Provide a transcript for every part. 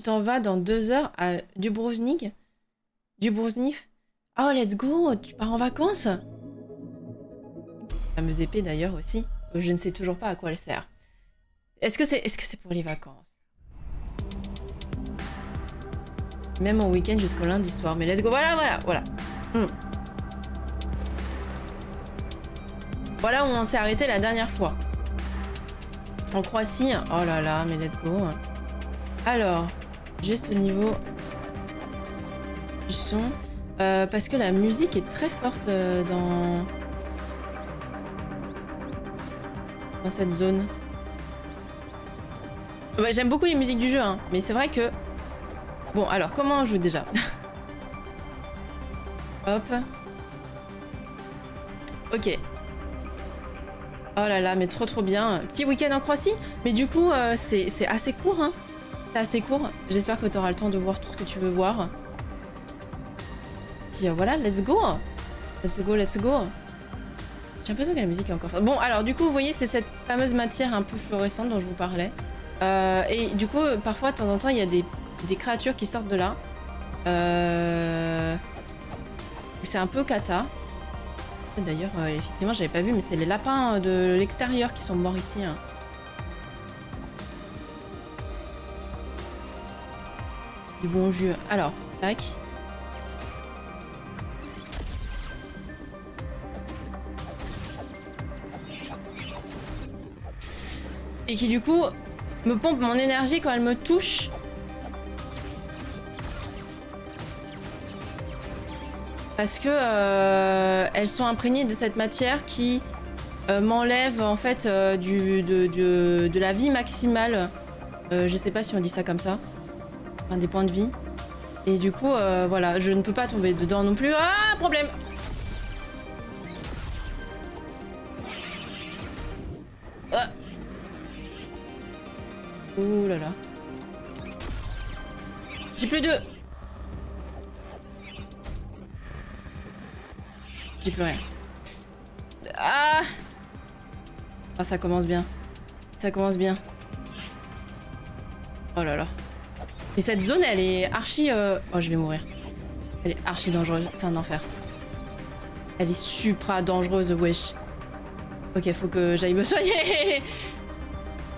t'en vas dans 2 heures à Dubrovnik. Dubrovnik. Oh, let's go, tu pars en vacances? La fameuse épée d'ailleurs aussi. Je ne sais toujours pas à quoi elle sert. Est-ce que c'est pour les vacances? Même en week-end jusqu'au lundi soir. Mais let's go, voilà. Voilà où on s'est arrêté la dernière fois. En Croatie. Oh là là, mais let's go. Alors, juste au niveau du son. Parce que la musique est très forte dans cette zone. Ouais, j'aime beaucoup les musiques du jeu, hein, mais c'est vrai que... Bon, alors, comment on joue déjà? Hop. Ok. Oh là là, mais trop bien. Petit week-end en Croatie. Mais du coup, c'est assez court, hein. C'est assez court. J'espère que tu auras le temps de voir tout ce que tu veux voir. Puis voilà, let's go. Let's go. J'ai l'impression que la musique est encore forte. Bon, alors du coup, vous voyez, c'est cette fameuse matière un peu fluorescente dont je vous parlais. Et du coup, parfois, de temps en temps, il y a des créatures qui sortent de là. C'est un peu cata. D'ailleurs, effectivement, j'avais pas vu, mais c'est les lapins de l'extérieur qui sont morts ici. Hein. Du bon jus. Alors, tac. Et qui, du coup, me pompe mon énergie quand elle me touche. Parce que elles sont imprégnées de cette matière qui m'enlève en fait de la vie maximale. Je sais pas si on dit ça comme ça. Enfin, des points de vie. Et du coup, voilà, je ne peux pas tomber dedans non plus. Ah, problème! Ah. Ouh là là. J'ai plus de... J'ai plus rien. Ah! Ah, ça commence bien. Ça commence bien. Oh là là. Mais cette zone, elle est archi... Oh, je vais mourir. Elle est archi dangereuse. C'est un enfer. Elle est supra dangereuse, wesh. Ok, faut que j'aille me soigner.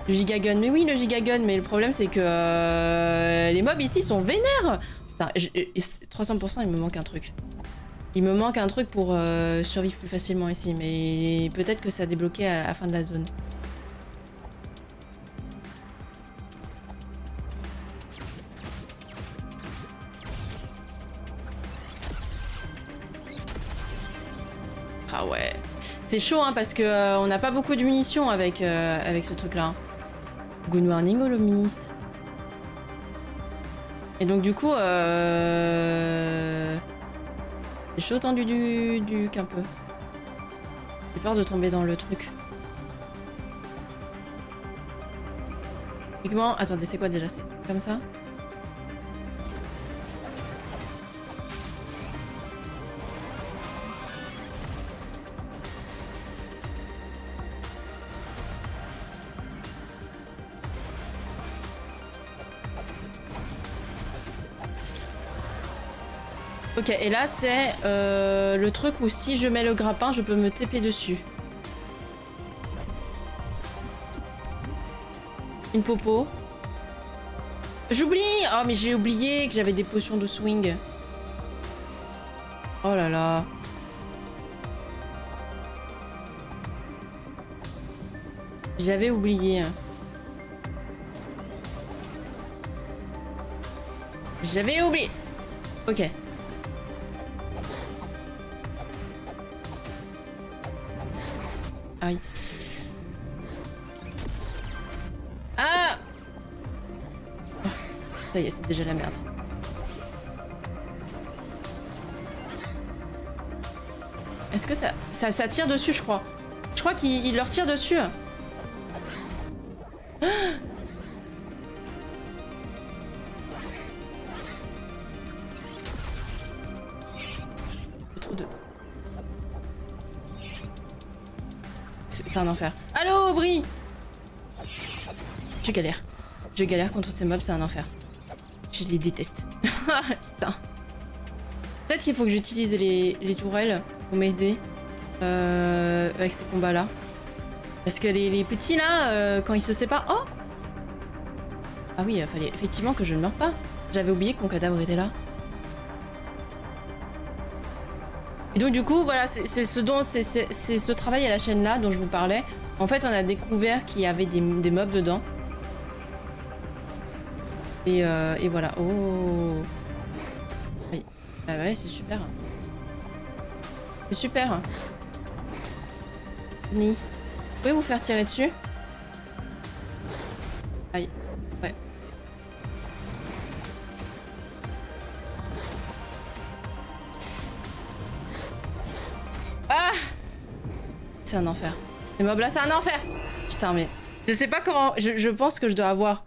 Le gigagun. Mais oui, le gigagun. Mais le problème, c'est que les mobs ici sont vénères. Putain, 300%, il me manque un truc. Il me manque un truc pour survivre plus facilement ici. Mais peut-être que ça a débloqué à la fin de la zone. Ah ouais. C'est chaud hein, parce que on n'a pas beaucoup de munitions avec, avec ce truc là. Good morning holomiste. Et donc du coup c'est chaud tendu du qu'un peu. J'ai peur de tomber dans le truc. Typiquement, attendez, c'est quoi déjà? C'est comme ça? Ok, et là c'est le truc où si je mets le grappin, je peux me TP dessus. Une popo. J'oublie! Oh mais j'ai oublié que j'avais des potions de swing. Oh là là. J'avais oublié. J'avais oublié. Ok. Aïe. Ah! Oh, ça y est, c'est déjà la merde. Est-ce que ça tire dessus, je crois. Je crois qu'il leur tire dessus. Ah! C'est trop de... C'est un enfer. Allô, Brie! Je galère. Je galère contre ces mobs, c'est un enfer. Je les déteste. Putain. Peut-être qu'il faut que j'utilise les tourelles pour m'aider avec ces combats-là. Parce que les petits là, quand ils se séparent... Oh! Ah oui, il fallait effectivement que je ne meure pas. J'avais oublié que mon cadavre était là. Et donc du coup, voilà, c'est ce travail à la chaîne là dont je vous parlais. En fait, on a découvert qu'il y avait des mobs dedans. Et voilà. Oh. Oui. Ah ouais, c'est super. C'est super. Ni. Vous pouvez vous faire tirer dessus? Aïe. Ouais. Ah! C'est un enfer. Ces mobs là, c'est un enfer! Putain, mais... Je sais pas comment... Je pense que je dois avoir...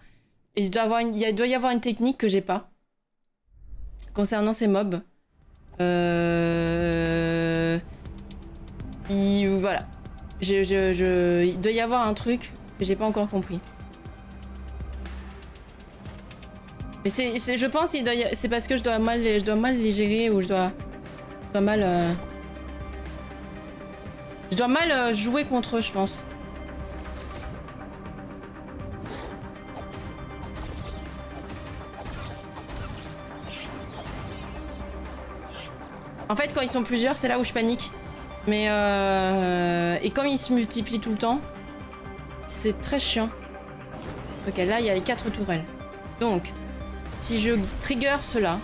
Et il doit y avoir une technique que j'ai pas. Concernant ces mobs. Voilà. Il doit y avoir un truc que j'ai pas encore compris. Mais je pense qu'il c'est parce que je dois mal les gérer ou je dois mal jouer contre eux, je pense. En fait, quand ils sont plusieurs, c'est là où je panique. Mais et comme ils se multiplient tout le temps, c'est très chiant. Ok, là, il y a les 4 tourelles. Donc, si je trigger cela...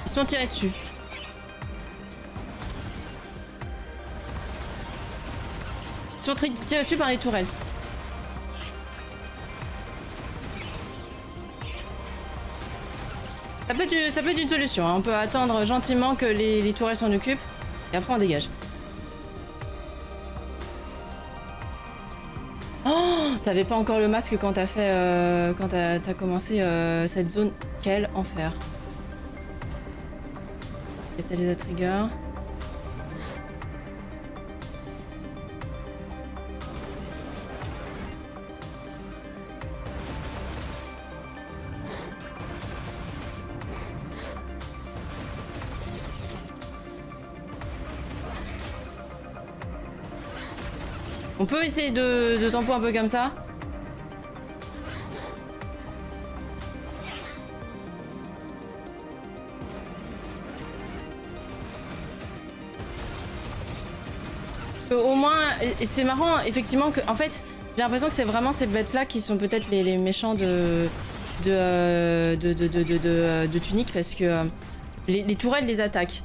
Ils sont tirés dessus. Ils sont tirés dessus par les tourelles. Ça peut être une solution, hein. On peut attendre gentiment que les tourelles s'en occupent et après on dégage. Oh, t'avais pas encore le masque quand t'as fait quand t'as commencé cette zone. Quel enfer. Et ça les a trigger. On peut essayer de tempo un peu comme ça. Au moins, et c'est marrant effectivement que, en fait, j'ai l'impression que c'est vraiment ces bêtes-là qui sont peut-être les méchants de Tunic parce que les tourelles les attaquent.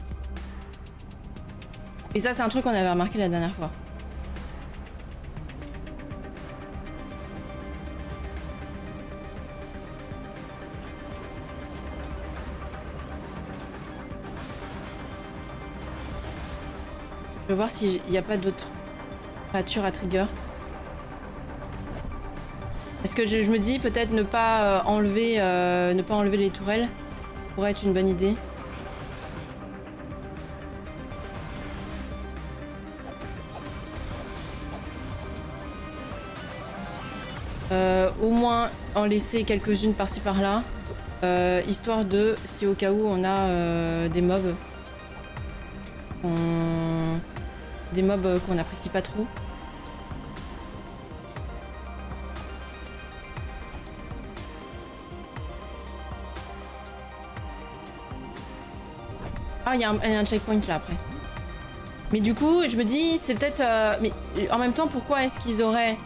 Et ça, c'est un truc qu'on avait remarqué la dernière fois. Je vais voir s'il n'y a pas d'autres créatures à trigger. Est-ce que je me dis peut-être ne pas enlever les tourelles pourrait être une bonne idée. Au moins en laisser quelques-unes par-ci par-là, histoire de, si au cas où on a des mobs qu'on n'apprécie pas trop. Ah, il y a un checkpoint là après. Mais du coup, je me dis, c'est peut-être... mais en même temps, pourquoi est-ce qu'ils auraient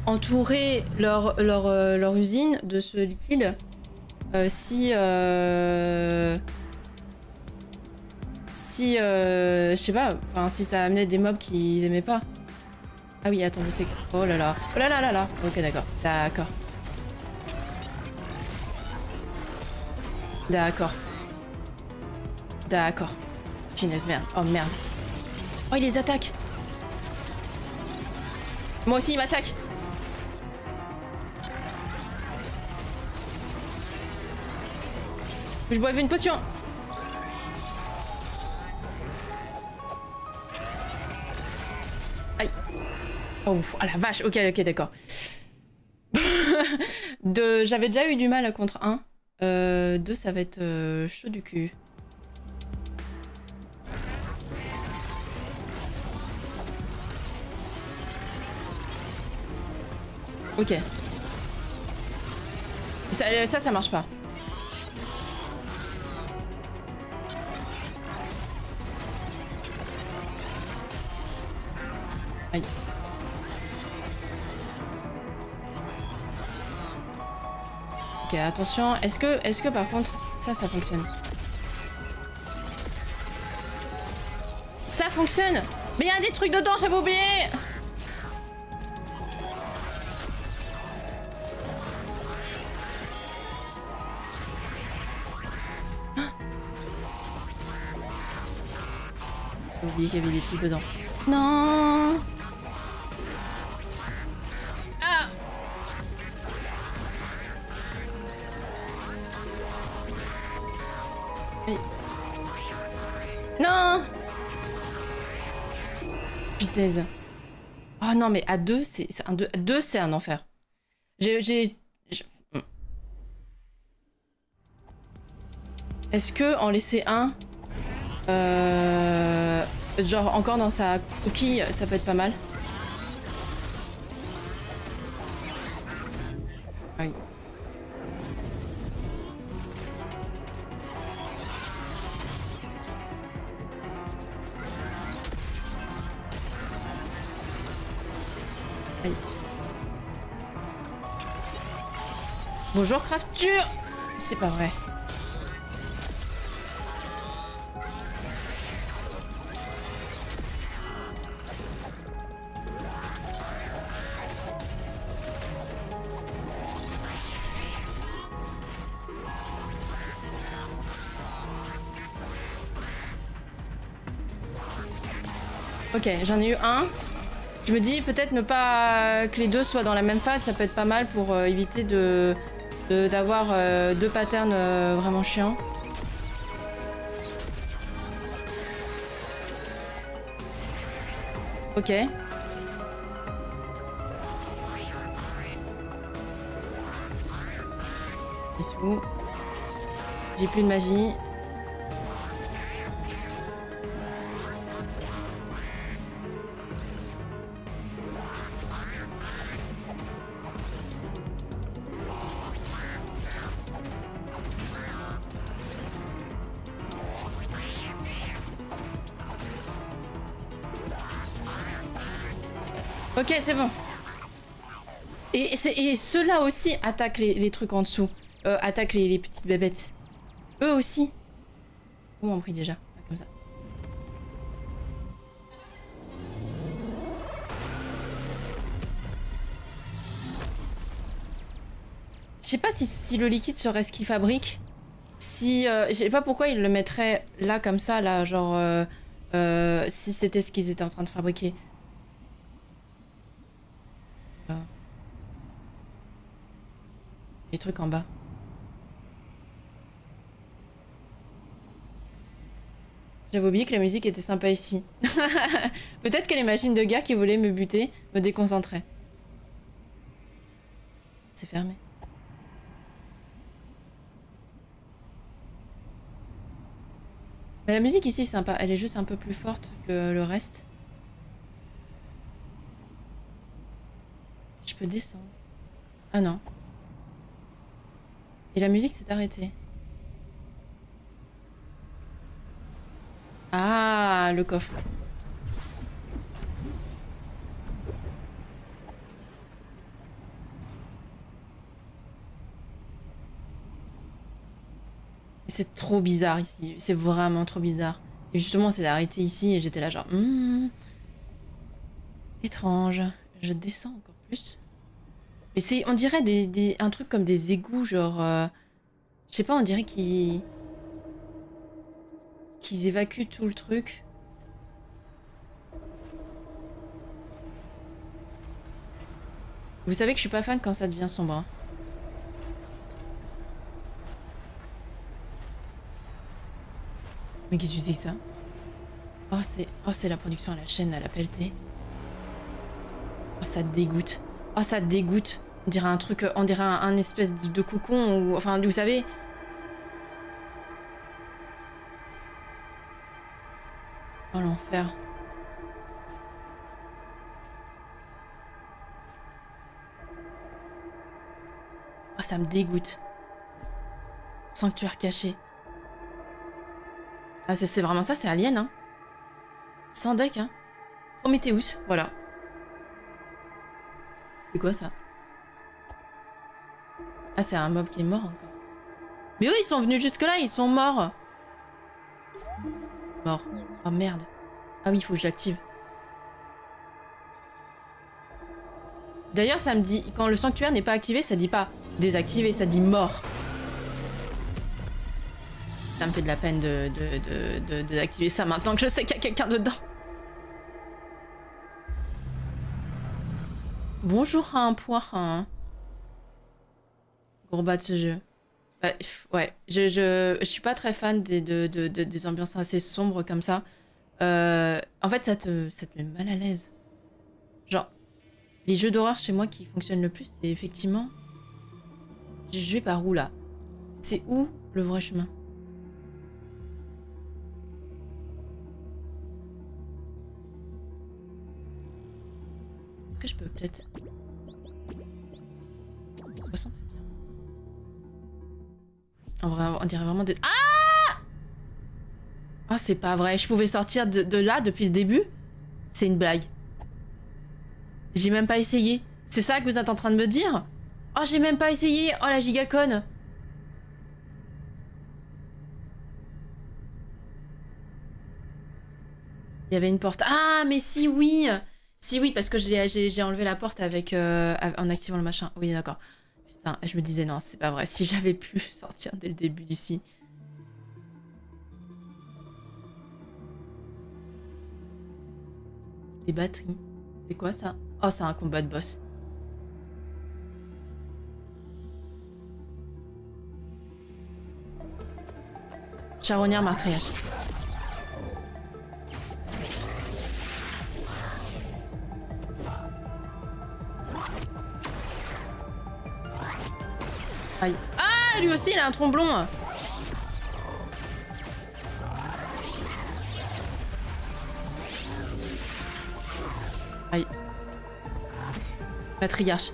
entouré leur usine de ce liquide si je sais pas, enfin si ça amenait des mobs qu'ils aimaient pas. Ah oui, attendez, c'est... Oh là là. Oh là là là là. Ok, d'accord. D'accord. D'accord. D'accord. Punaise, merde. Oh merde. Oh, il les attaque. Moi aussi, il m'attaque. Je boive une potion. Oh, ah la vache, ok, ok, d'accord. J'avais déjà eu du mal contre 1. 2, ça va être chaud du cul. Ok. Ça marche pas. Aïe. Ok, attention. Est-ce que par contre, ça fonctionne? Ça fonctionne! Mais il y a des trucs dedans, j'avais oublié! J'ai oublié qu'il y avait des trucs dedans. Non! Ah! Oui. Non! Putain. Oh non, mais à 2, c'est un 2. À 2, c'est un enfer. Est-ce que en laisser un, genre encore dans sa coquille, ça peut être pas mal. Ah oui. Aïe. Bonjour Crafture. C'est pas vrai. Ok, j'en ai eu un. Je me dis peut-être ne pas que les deux soient dans la même phase, ça peut être pas mal pour éviter d'avoir deux patterns vraiment chiants. Ok. Et sous. J'ai plus de magie. Ok, c'est bon. Et ceux-là aussi attaquent les trucs en dessous. Attaquent les petites bébêtes. Eux aussi. Comment on prie déjà? Comme ça. Je sais pas si le liquide serait ce qu'il fabrique. Si... je sais pas pourquoi ils le mettraient là, comme ça, là, genre... si c'était ce qu'ils étaient en train de fabriquer. Les trucs en bas. J'avais oublié que la musique était sympa ici. Peut-être que les machines de guerre qui voulaient me buter me déconcentraient. C'est fermé. Mais la musique ici est sympa. Elle est juste un peu plus forte que le reste. Je peux descendre. Ah non. Et la musique s'est arrêtée. Ah, le coffre. C'est trop bizarre ici. C'est vraiment trop bizarre. Et justement, c'est arrêté ici et j'étais là genre... étrange. Je descends encore plus. Mais c'est... On dirait un truc comme des égouts, genre... je sais pas, on dirait qu'ils évacuent tout le truc. Vous savez que je suis pas fan quand ça devient sombre. Hein. Mais qu'est-ce que c'est que ça? Oh, c'est la production à la chaîne, à la pelletée. Oh, ça dégoûte. Oh, ça dégoûte. On dirait un truc, on dirait un espèce de cocon, ou enfin, vous savez. Oh, l'enfer. Oh, ça me dégoûte. Sanctuaire caché. Ah, c'est vraiment ça, c'est Alien, hein. Sans deck, hein. Prometheus, voilà. C'est quoi ça? Ah, c'est un mob qui est mort encore. Mais eux, ils sont venus jusque-là, ils sont morts. Mort. Oh merde. Ah oui, il faut que je l'active. D'ailleurs, ça me dit, quand le sanctuaire n'est pas activé, ça dit pas désactivé, ça dit mort. Ça me fait de la peine de désactiver ça maintenant que je sais qu'il y a quelqu'un dedans. Bonjour à un poids. Gros bas de ce jeu. Ouais, je suis pas très fan des ambiances assez sombres comme ça. En fait, ça te met mal à l'aise. Genre, les jeux d'horreur chez moi qui fonctionnent le plus, c'est effectivement... Je vais par où, là? C'est où le vrai chemin? Est-ce que je peux peut-être... 60, c'est bien. En vrai, on dirait vraiment des... Ah! Oh, c'est pas vrai. Je pouvais sortir de là depuis le début? C'est une blague. J'ai même pas essayé. C'est ça que vous êtes en train de me dire? Oh, j'ai même pas essayé. Oh, la gigaconne. Il y avait une porte. Ah, mais si, oui. Si, oui, parce que j'ai enlevé la porte avec, en activant le machin. Oui, d'accord. Putain, je me disais, non, c'est pas vrai. Si j'avais pu sortir dès le début d'ici. Des batteries. C'est quoi, ça? Oh, c'est un combat de boss. Charognard martriage. Aïe. Ah, lui aussi, il a un tromblon. Aïe. Patriarche.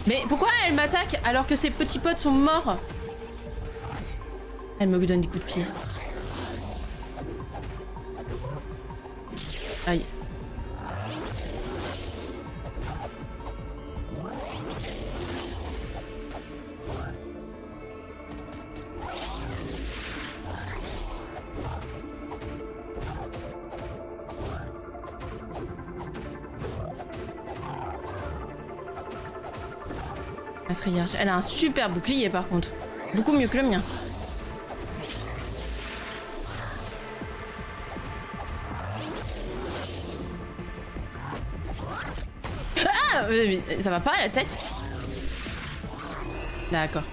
Mais pourquoi elle m'attaque alors que ses petits potes sont morts? Elle me donne des coups de pied. Aïe. Matriarche. Elle a un super bouclier par contre. Beaucoup mieux que le mien. Ah, ça va pas la tête? D'accord.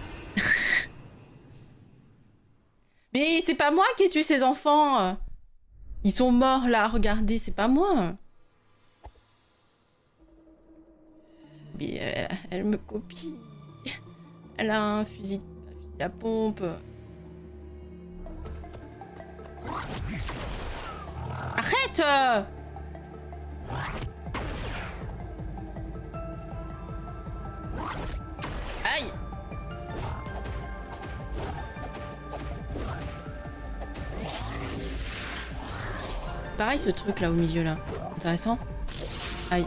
Mais c'est pas moi qui ai tué ces enfants. Ils sont morts là, regardez, c'est pas moi. Mais elle me copie. Elle a un fusil à pompe. Arrête! Aïe! Pareil ce truc là au milieu là. Intéressant. Aïe.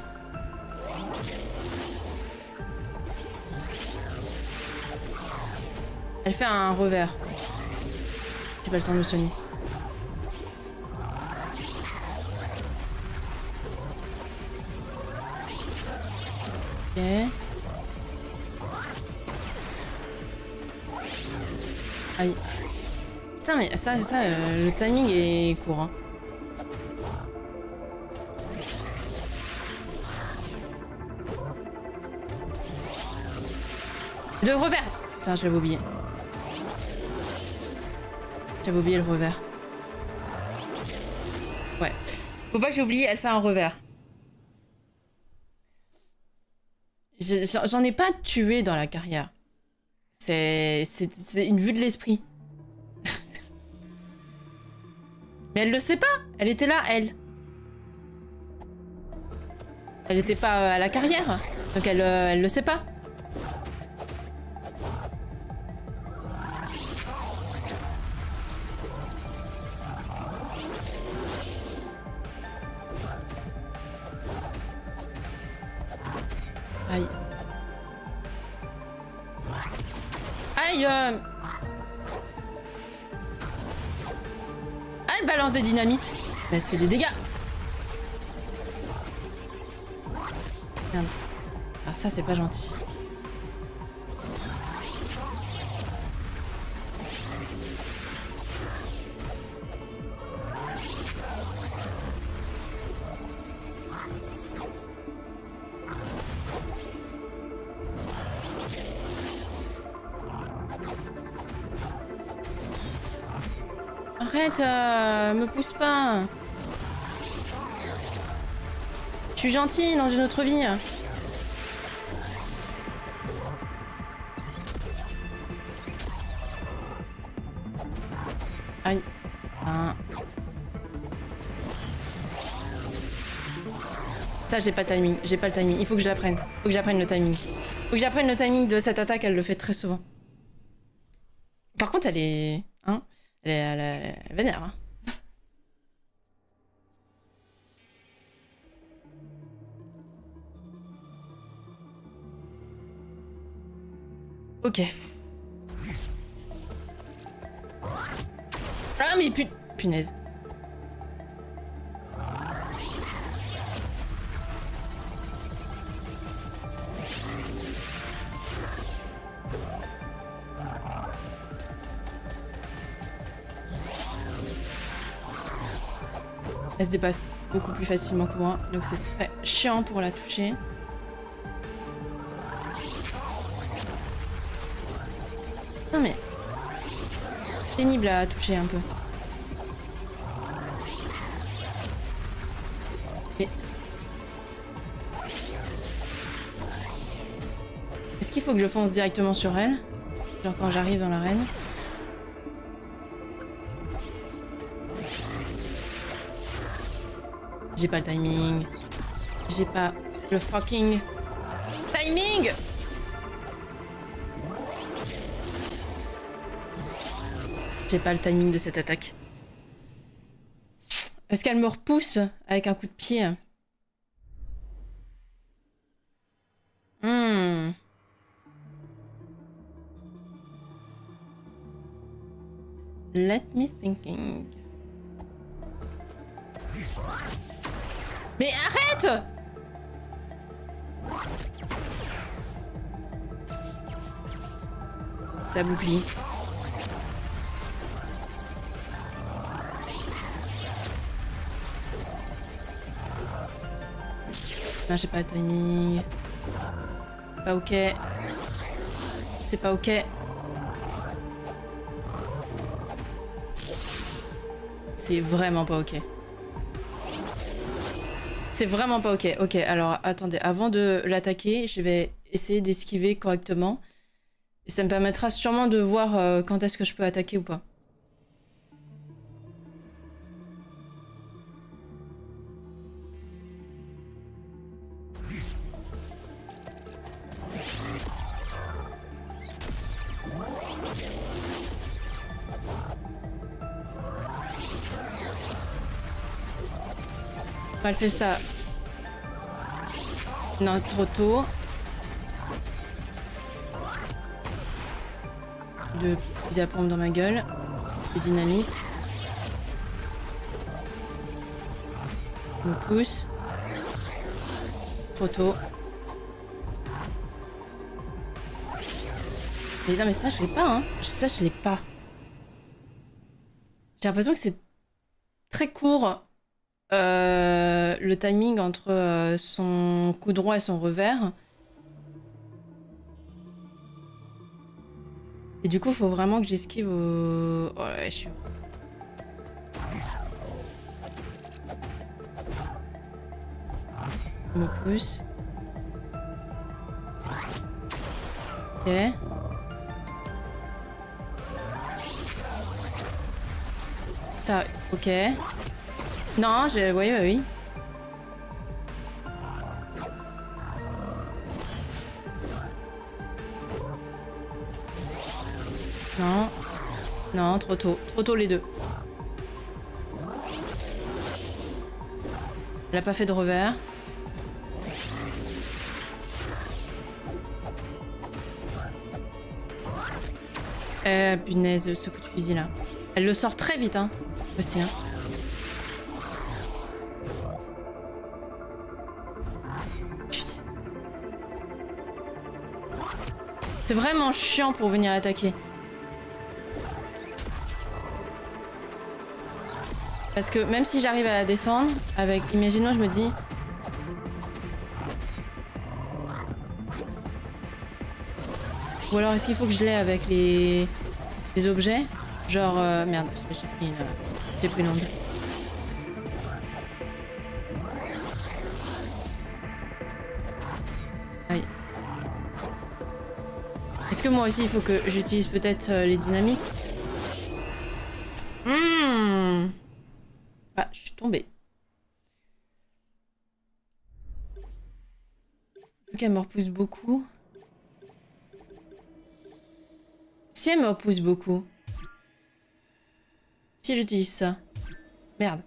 Elle fait un revers. J'ai pas le temps de me soigner. Ok. Aïe. Putain mais ça le timing est court. Hein. Le revers. Putain, je l'avais oublié. J'avais oublié le revers. Ouais. Faut pas que j'oublie, elle fait un revers. J'en ai pas tué dans la carrière. C'est une vue de l'esprit. Mais elle le sait pas. Elle était là, elle. Elle était pas à la carrière. Donc elle le sait pas. Aïe. Aïe Ah, elle balance des dynamites. Mais elle se fait des dégâts. Merde. Alors ça, c'est pas gentil. Arrête, me pousse pas. Je suis gentille dans une autre vie. Aïe. Ah. Ça, j'ai pas le timing. J'ai pas le timing. Il faut que je l'apprenne. Faut que j'apprenne le timing. Faut que j'apprenne le timing de cette attaque. Elle le fait très souvent. Par contre, elle est... Hein, elle est vénère. Hein. Ok. Ah mais punaise. Elle se dépasse beaucoup plus facilement que moi, donc c'est très chiant pour la toucher. Non mais... pénible à toucher un peu. Mais... est-ce qu'il faut que je fonce directement sur elle? Genre quand j'arrive dans l'arène? J'ai pas le timing. J'ai pas le fucking timing. J'ai pas le timing de cette attaque. Parce qu'elle me repousse avec un coup de pied. Let me thinking. Mais arrête! Ça bouclie. Non, j'ai pas le timing. C'est pas ok. C'est pas ok. C'est vraiment pas ok. C'est vraiment pas ok. Ok, alors attendez, avant de l'attaquer, je vais essayer d'esquiver correctement. Et ça me permettra sûrement de voir quand est-ce que je peux attaquer ou pas. Elle fait ça. Non, trop tôt. De fusil à pompe dans ma gueule. Des dynamites. Je me pousse. Trop tôt. Mais non mais ça je l'ai pas hein. Ça je l'ai pas. J'ai l'impression que c'est très court. Le timing entre son coup droit et son revers. Et du coup, il faut vraiment que j'esquive au... Oh là, je suis... Je me pousse. Ok. Ça, ok. Non, j'ai... Oui, oui, oui. Non. Non, trop tôt. Trop tôt les deux. Elle a pas fait de revers. Punaise, ce coup de fusil là. Elle le sort très vite, hein. Aussi, hein. Putain. C'est vraiment chiant pour venir l'attaquer. Parce que même si j'arrive à la descendre, avec... Imaginons, je me dis... Ou alors est-ce qu'il faut que je l'ai avec les objets? Genre... Merde, j'ai pris une onde. Aïe. Est-ce que moi aussi il faut que j'utilise peut-être les dynamites? Ah, je suis tombée. Ok, elle me repousse beaucoup. Si elle me repousse beaucoup. Si j'utilise ça. Merde.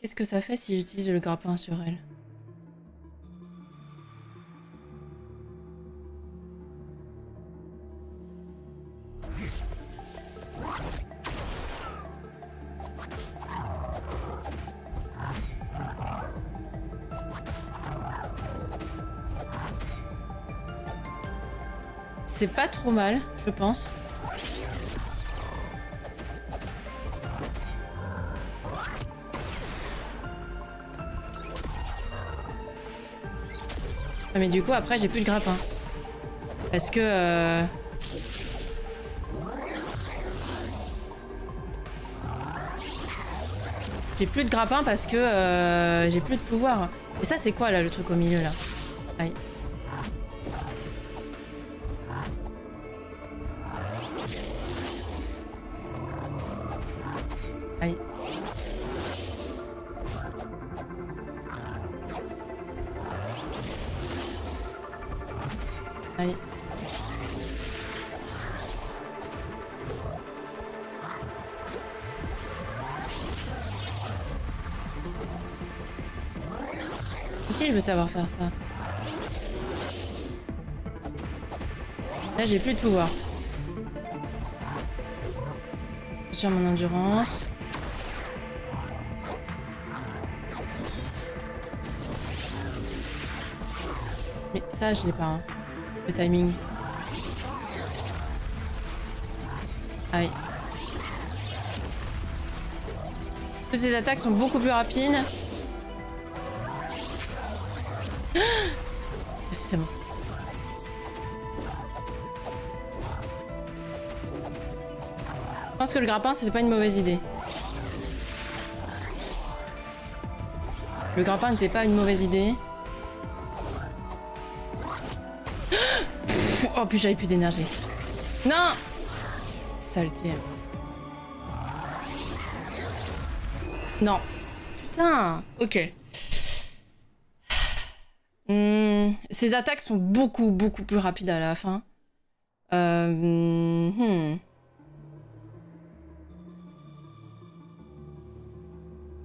Qu'est-ce que ça fait si j'utilise le grappin sur elle? C'est pas trop mal, je pense. Ah, mais du coup, après, j'ai plus de grappin. Parce que... J'ai plus de grappin parce que j'ai plus de pouvoir. Et ça, c'est quoi, là, le truc au milieu, là? Aïe. Aïe. Aïe. Si, je veux savoir faire ça. Là, j'ai plus de pouvoir. Sur mon endurance. Mais ça, je l'ai pas. Hein. Le timing. Aïe. Toutes ces attaques sont beaucoup plus rapides. C'est bon. Je pense que le grappin, c'était pas une mauvaise idée. Le grappin n'était pas une mauvaise idée. Oh, puis j'avais plus d'énergie. Non! Saleté. Non. Putain. Ok. Ces attaques sont beaucoup plus rapides à la fin.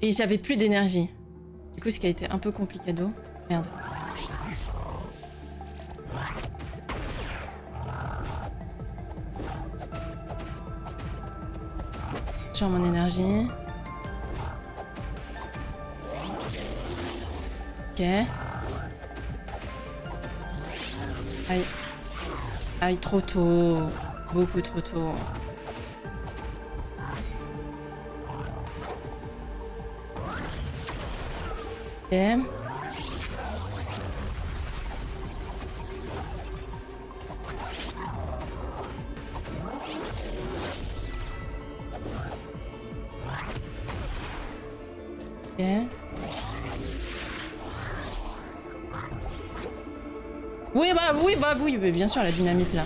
Et j'avais plus d'énergie. Du coup, ce qui a été un peu complicado. Merde. Sur mon énergie. Ok. Aïe. Aïe, trop tôt. Beaucoup trop tôt. Ok. Ok. Oui, mais bien sûr, la dynamite là.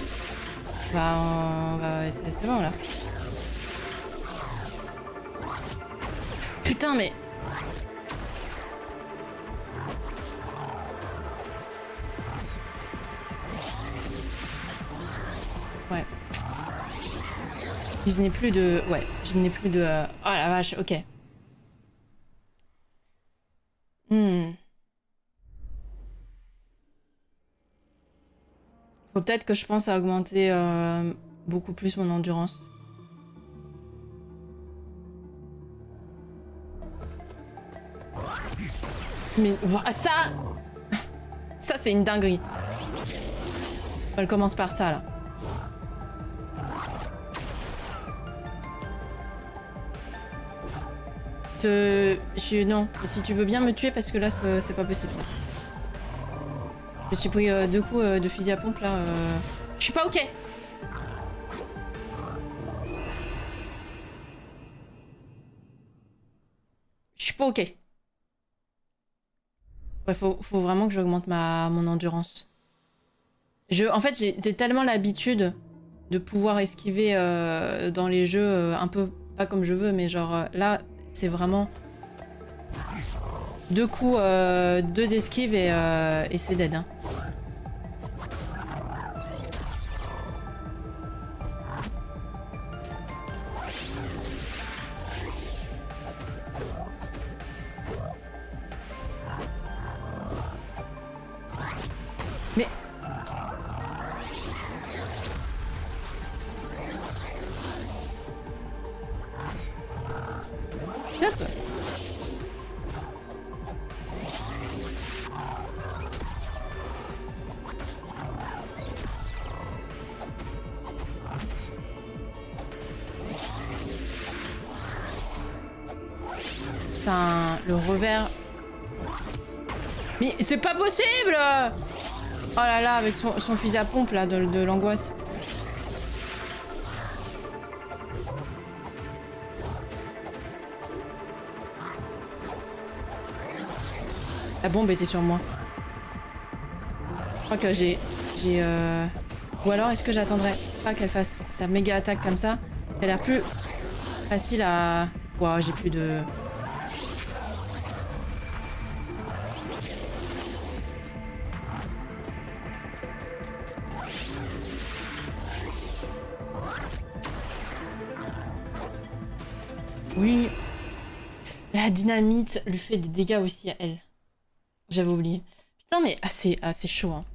C'est bon là. Putain, mais. Ouais. Je n'ai plus de... Ouais, je n'ai plus de... Oh la vache, ok. Faut peut-être que je pense à augmenter beaucoup plus mon endurance. Mais ça... Ça, c'est une dinguerie. Elle commence par ça, là. Non, si tu veux bien me tuer, parce que là, c'est pas possible, ça. Je me suis pris 2 coups de fusil à pompe, là. Je suis pas ok. Je suis pas ok. Ouais, faut vraiment que j'augmente mon endurance. En fait, j'ai tellement l'habitude de pouvoir esquiver dans les jeux un peu pas comme je veux, mais genre là, c'est vraiment 2 coups, 2 esquives et c'est dead. Hein. Mais... Hop. Enfin, le revers... Mais c'est pas possible! Oh là là, avec son fusil à pompe là, de l'angoisse. La bombe était sur moi. Je crois que j'ai... Ou alors est-ce que j'attendrais pas qu'elle fasse sa méga attaque comme ça? Elle a l'air plus facile à... Wow, j'ai plus de... Oui. La dynamite lui fait des dégâts aussi à elle. J'avais oublié. Putain, mais c'est chaud, hein.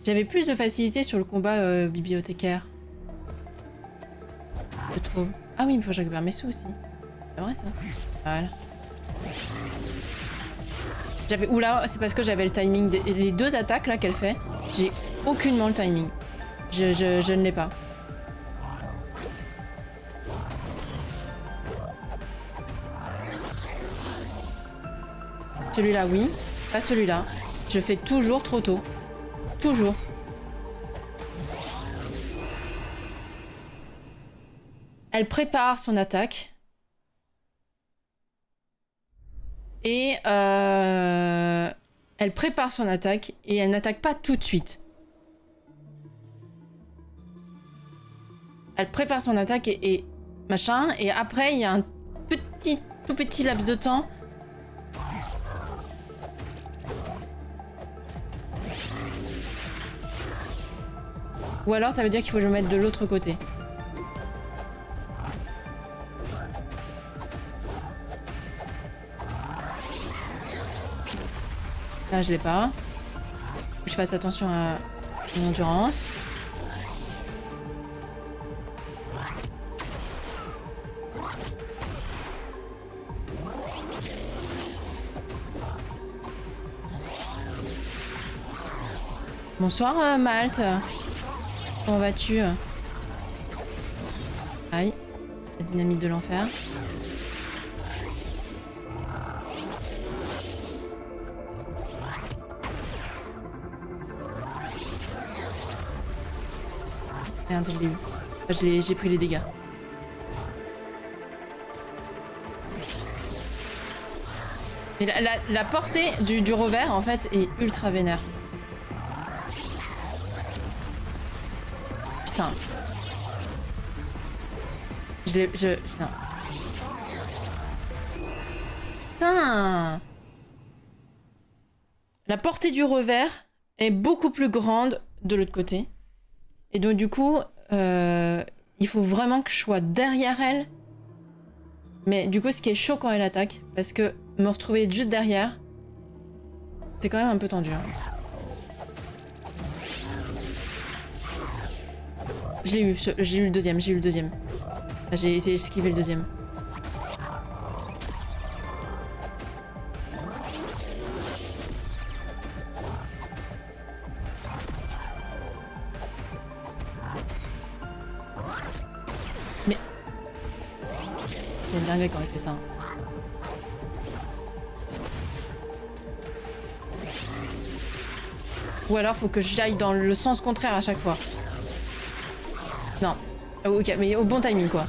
J'avais plus de facilité sur le combat bibliothécaire. Je trouve. Ah oui, il faut que je récupère mes sous aussi. C'est vrai ça. Voilà. Oula, c'est parce que j'avais le timing. Les 2 attaques là qu'elle fait, j'ai aucunement le timing. Je ne l'ai pas. Celui-là, oui. Pas celui-là. Je fais toujours trop tôt. Toujours. Elle prépare son attaque. Et elle prépare son attaque et elle n'attaque pas tout de suite. Elle prépare son attaque et machin. Et après, il y a un tout petit laps de temps. Ou alors, ça veut dire qu'il faut que je me mette de l'autre côté. Là, je l'ai pas. Faut que je fasse attention à mon endurance. Bonsoir Malte. Comment vas-tu? Aïe. La dynamite de l'enfer. Merde, je l'ai eu. Enfin, j'ai pris les dégâts. Mais la portée du revers, en fait, est ultra vénère. Putain. Non. Putain. La portée du revers est beaucoup plus grande de l'autre côté. Et donc, du coup, il faut vraiment que je sois derrière elle. Mais du coup, ce qui est chaud quand elle attaque, parce que me retrouver juste derrière, c'est quand même un peu tendu. Hein. J'ai eu le deuxième, Enfin, j'ai essayé d'esquiver le deuxième. Mais... c'est une dinguerie quand elle fait ça. Ou alors faut que j'aille dans le sens contraire à chaque fois. Non. Ok, mais au bon timing quoi.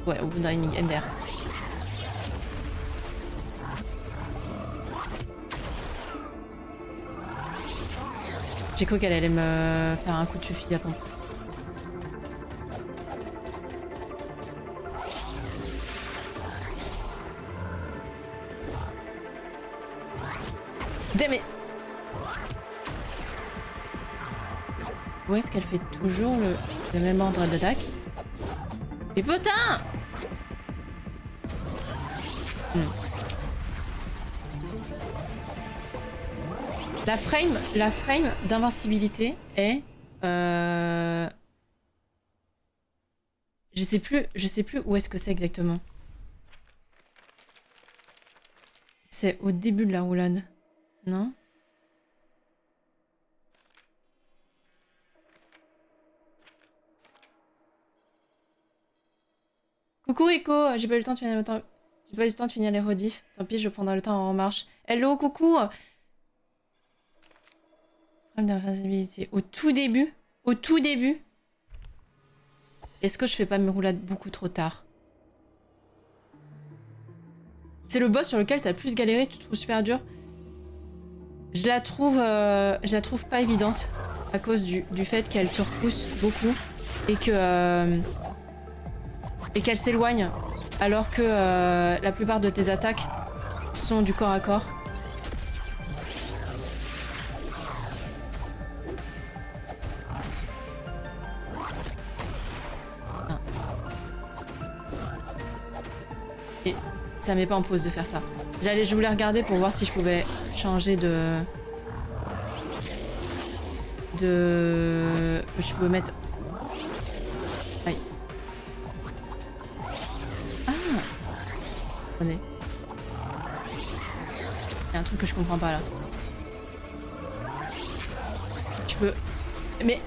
Ouais, au bon timing, MDR. J'ai cru qu'elle allait me faire un coup de fusil à pompe. Damn it. Où est-ce qu'elle fait toujours le même ordre d'attaque? Mais putain! La frame d'invincibilité est... Je sais plus où est-ce que c'est exactement. C'est au début de la roulade, non? Coucou Echo, j'ai pas eu le temps de finir j'ai pas eu le temps de finir les rediffs. Tant pis, je prendrai le temps en marche. Hello, coucou. Frame d'invincibilité. Au tout début. Est-ce que je fais pas mes roulades beaucoup trop tard? C'est le boss sur lequel t'as le plus galéré, tu te trouves super dur. Je la trouve pas évidente à cause du fait qu'elle te repousse beaucoup et que et qu'elle s'éloigne alors que la plupart de tes attaques sont du corps à corps. Ah. Et ça met pas en pause de faire ça. Je voulais regarder pour voir si je pouvais changer de... Je pouvais mettre... Aïe. Ah! Attendez. Il y a un truc que je comprends pas là. Je peux... Mais...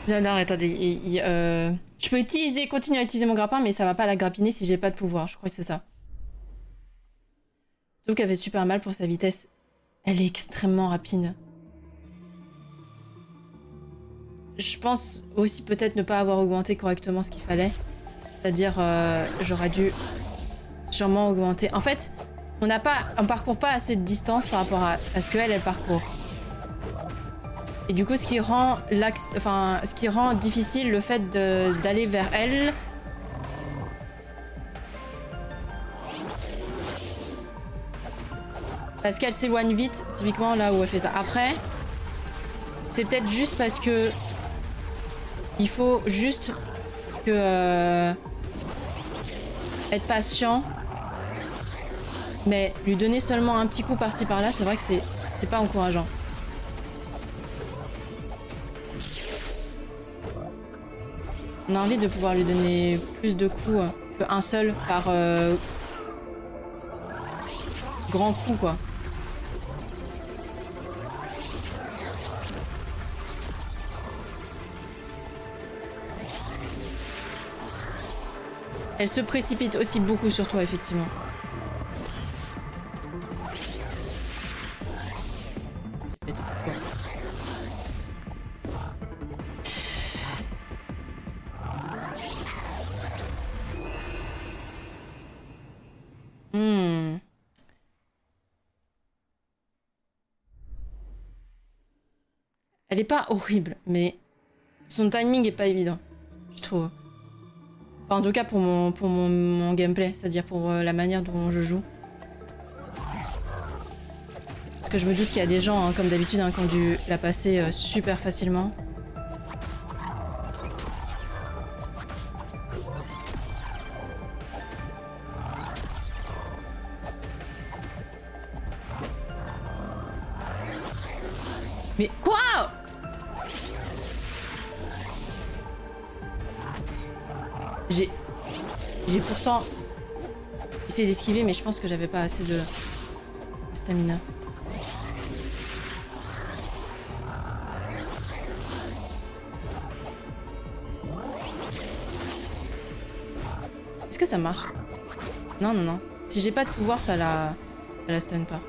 Non, attendez, je peux continuer à utiliser mon grappin, mais ça va pas la grappiner si j'ai pas de pouvoir. Je crois que c'est ça. Sauf qu'elle fait super mal pour sa vitesse. Elle est extrêmement rapide. Je pense aussi peut-être ne pas avoir augmenté correctement ce qu'il fallait. C'est-à-dire, j'aurais dû sûrement augmenter. En fait, on parcourt pas assez de distance par rapport à ce qu'elle parcourt. Et du coup, ce qui rend difficile le fait d'aller vers elle. Parce qu'elle s'éloigne vite, typiquement là où elle fait ça. Après, c'est peut-être juste parce que il faut juste que être patient. Mais lui donner seulement un petit coup par-ci par-là, c'est vrai que c'est pas encourageant. On a envie de pouvoir lui donner plus de coups qu'un seul par grand coup, quoi. Elle se précipite aussi beaucoup sur toi, effectivement. Elle est pas horrible, mais son timing est pas évident, je trouve. Enfin, en tout cas pour mon gameplay, c'est-à-dire pour la manière dont je joue. Parce que je me doute qu'il y a des gens, hein, comme d'habitude, hein, qui ont dû la passer super facilement. Mais quoi? J'ai pourtant essayé d'esquiver, mais je pense que j'avais pas assez de stamina. Est-ce que ça marche? Non, non, non. Si j'ai pas de pouvoir, ça la stun pas.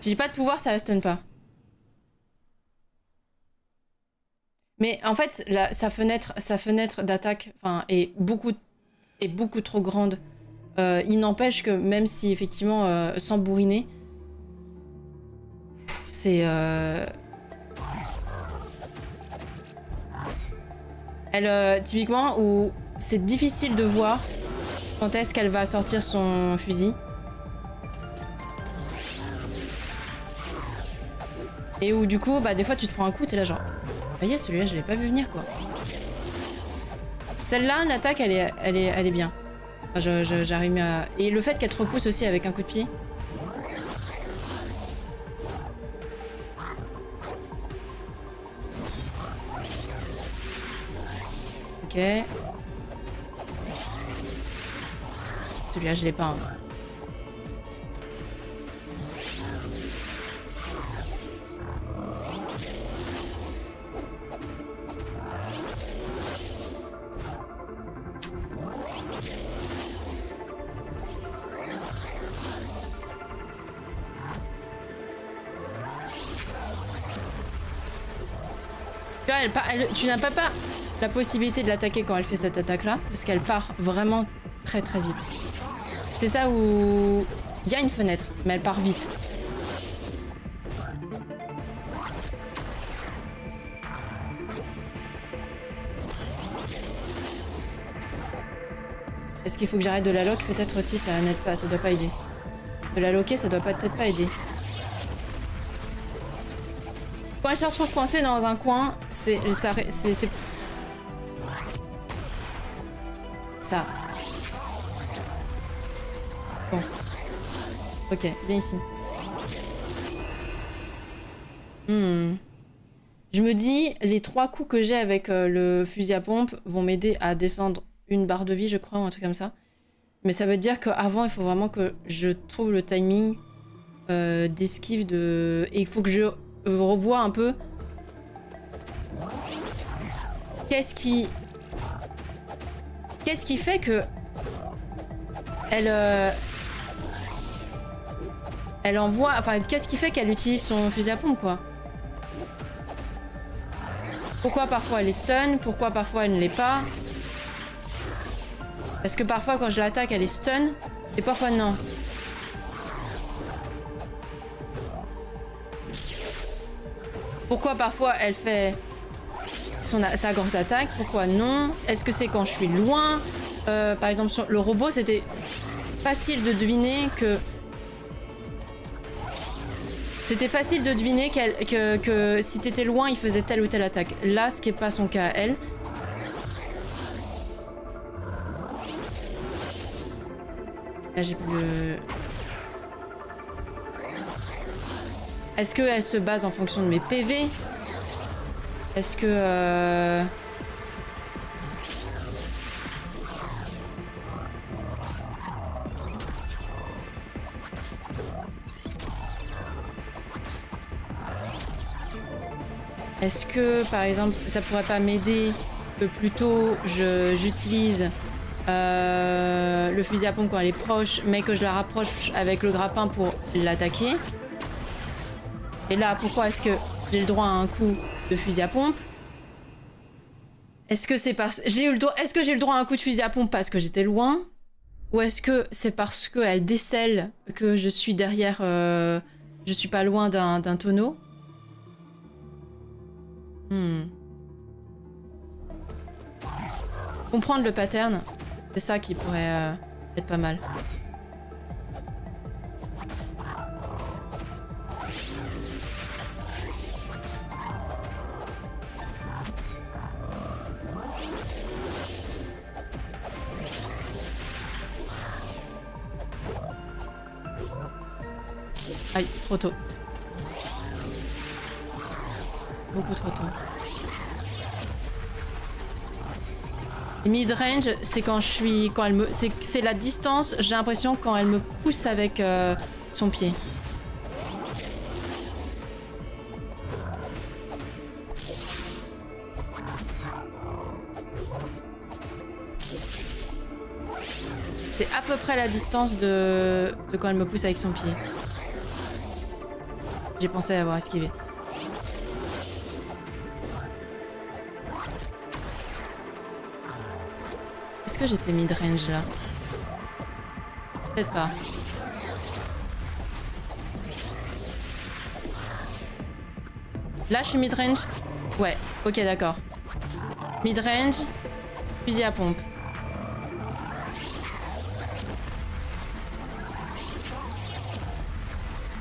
Si j'ai pas de pouvoir, ça la stun pas. Mais en fait, sa fenêtre d'attaque, enfin, est beaucoup trop grande. Il n'empêche que même si effectivement, sans bourriner, c'est elle typiquement où c'est difficile de voir quand est-ce qu'elle va sortir son fusil. Et où du coup, bah des fois tu te prends un coup, t'es là genre... Voyez, celui-là, je l'ai pas vu venir, quoi. Celle-là, l'attaque, elle est bien. Enfin, j'arrive à... Et le fait qu'elle te repousse aussi avec un coup de pied. Ok. Celui-là, je l'ai pas. Hein. Tu n'as pas la possibilité de l'attaquer quand elle fait cette attaque-là, parce qu'elle part vraiment très très vite. C'est ça où il y a une fenêtre, mais elle part vite. Est-ce qu'il faut que j'arrête de la lock? Peut-être aussi, ça n'aide pas, ça doit pas aider. De la locker, ça doit peut-être pas aider. Quand elle se retrouve coincée dans un coin, c'est ça. Bon. Ok, viens ici. Je me dis, les 3 coups que j'ai avec le fusil à pompe vont m'aider à descendre une barre de vie, je crois, ou un truc comme ça. Mais ça veut dire qu'avant, il faut vraiment que je trouve le timing d'esquive de... Et il faut que je revois un peu qu'est-ce qui fait que elle envoie, enfin qu'est-ce qui fait qu'elle utilise son fusil à pompe, quoi. Pourquoi parfois elle est stun, pourquoi parfois elle ne l'est pas. Parce que parfois quand je l'attaque elle est stun et parfois non. Pourquoi parfois elle fait sa grosse attaque, pourquoi non? Est-ce que c'est quand je suis loin? Par exemple sur le robot c'était facile de deviner que... C'était facile de deviner que si t'étais loin il faisait telle ou telle attaque. Là ce qui n'est pas son cas à elle. Là j'ai plus le... Est-ce qu'elle se base en fonction de mes PV? Est-ce que... Est-ce que, par exemple, ça pourrait pas m'aider que plutôt j'utilise le fusil à pompe quand elle est proche, mais que je la rapproche avec le grappin pour l'attaquer? Et là, pourquoi est-ce que j'ai le droit à un coup de fusil à pompe? Est-ce que c'est parce... Est-ce que j'ai le droit à un coup de fusil à pompe parce que j'étais loin? Ou est-ce que c'est parce qu'elle décèle que je suis derrière... je suis pas loin d'un tonneau? Comprendre le pattern, c'est ça qui pourrait être pas mal. Aïe, trop tôt. Beaucoup trop tôt. Mid-range, c'est quand je suis... quand elle me... c'est la distance, j'ai l'impression, quand elle me pousse avec son pied. C'est à peu près la distance de quand elle me pousse avec son pied. J'ai pensé avoir esquivé. Est-ce que j'étais mid-range là? Peut-être pas. Là je suis mid-range? Ouais, ok d'accord. Mid-range, fusil à pompe.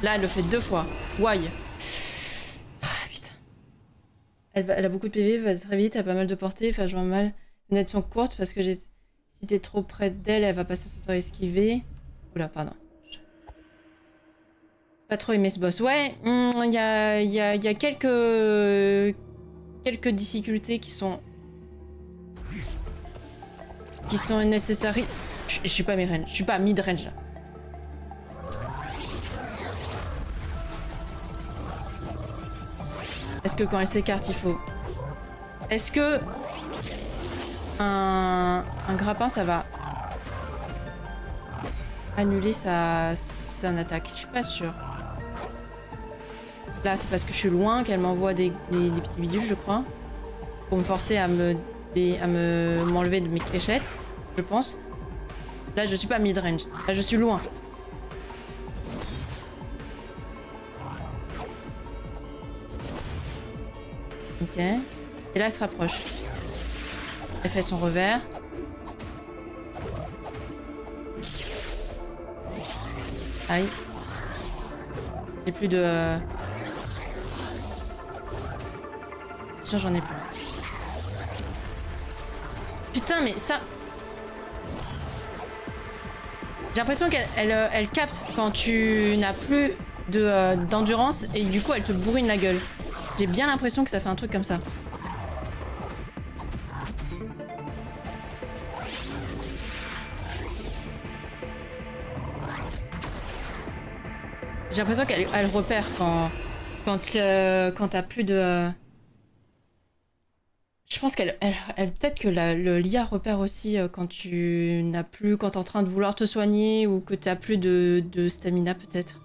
Là elle le fait 2 fois. Why? Ah, putain. Elle a beaucoup de PV, va très vite, elle a pas mal de portée, enfin je vois mal. Les fenêtres sont courtes parce que si t'es trop près d'elle, elle va passer son temps à esquiver. Oula, pardon. Pas trop aimé ce boss. Ouais, il y a quelques difficultés qui sont nécessaires. Je suis pas mid-range. Je suis pas mid-range. Est-ce que quand elle s'écarte, il faut... Est-ce que... Un grappin, ça va annuler son attaque? Je suis pas sûre. Là, c'est parce que je suis loin qu'elle m'envoie des petits bidules, je crois. Pour me forcer à m'enlever de mes fléchettes, je pense. Là, je suis pas mid-range. Là, je suis loin. Ok. Et là, elle se rapproche. Elle fait son revers. Aïe. J'ai plus de... Tiens, j'en ai plus. Putain, mais ça... J'ai l'impression qu'elle capte quand tu n'as plus d'endurance et du coup, elle te bourrine la gueule. J'ai bien l'impression que ça fait un truc comme ça. J'ai l'impression qu'elle repère quand t'as plus de... Je pense qu'elle peut-être que l'IA repère aussi quand tu n'as plus... Quand t'es en train de vouloir te soigner ou que t'as plus de stamina peut-être.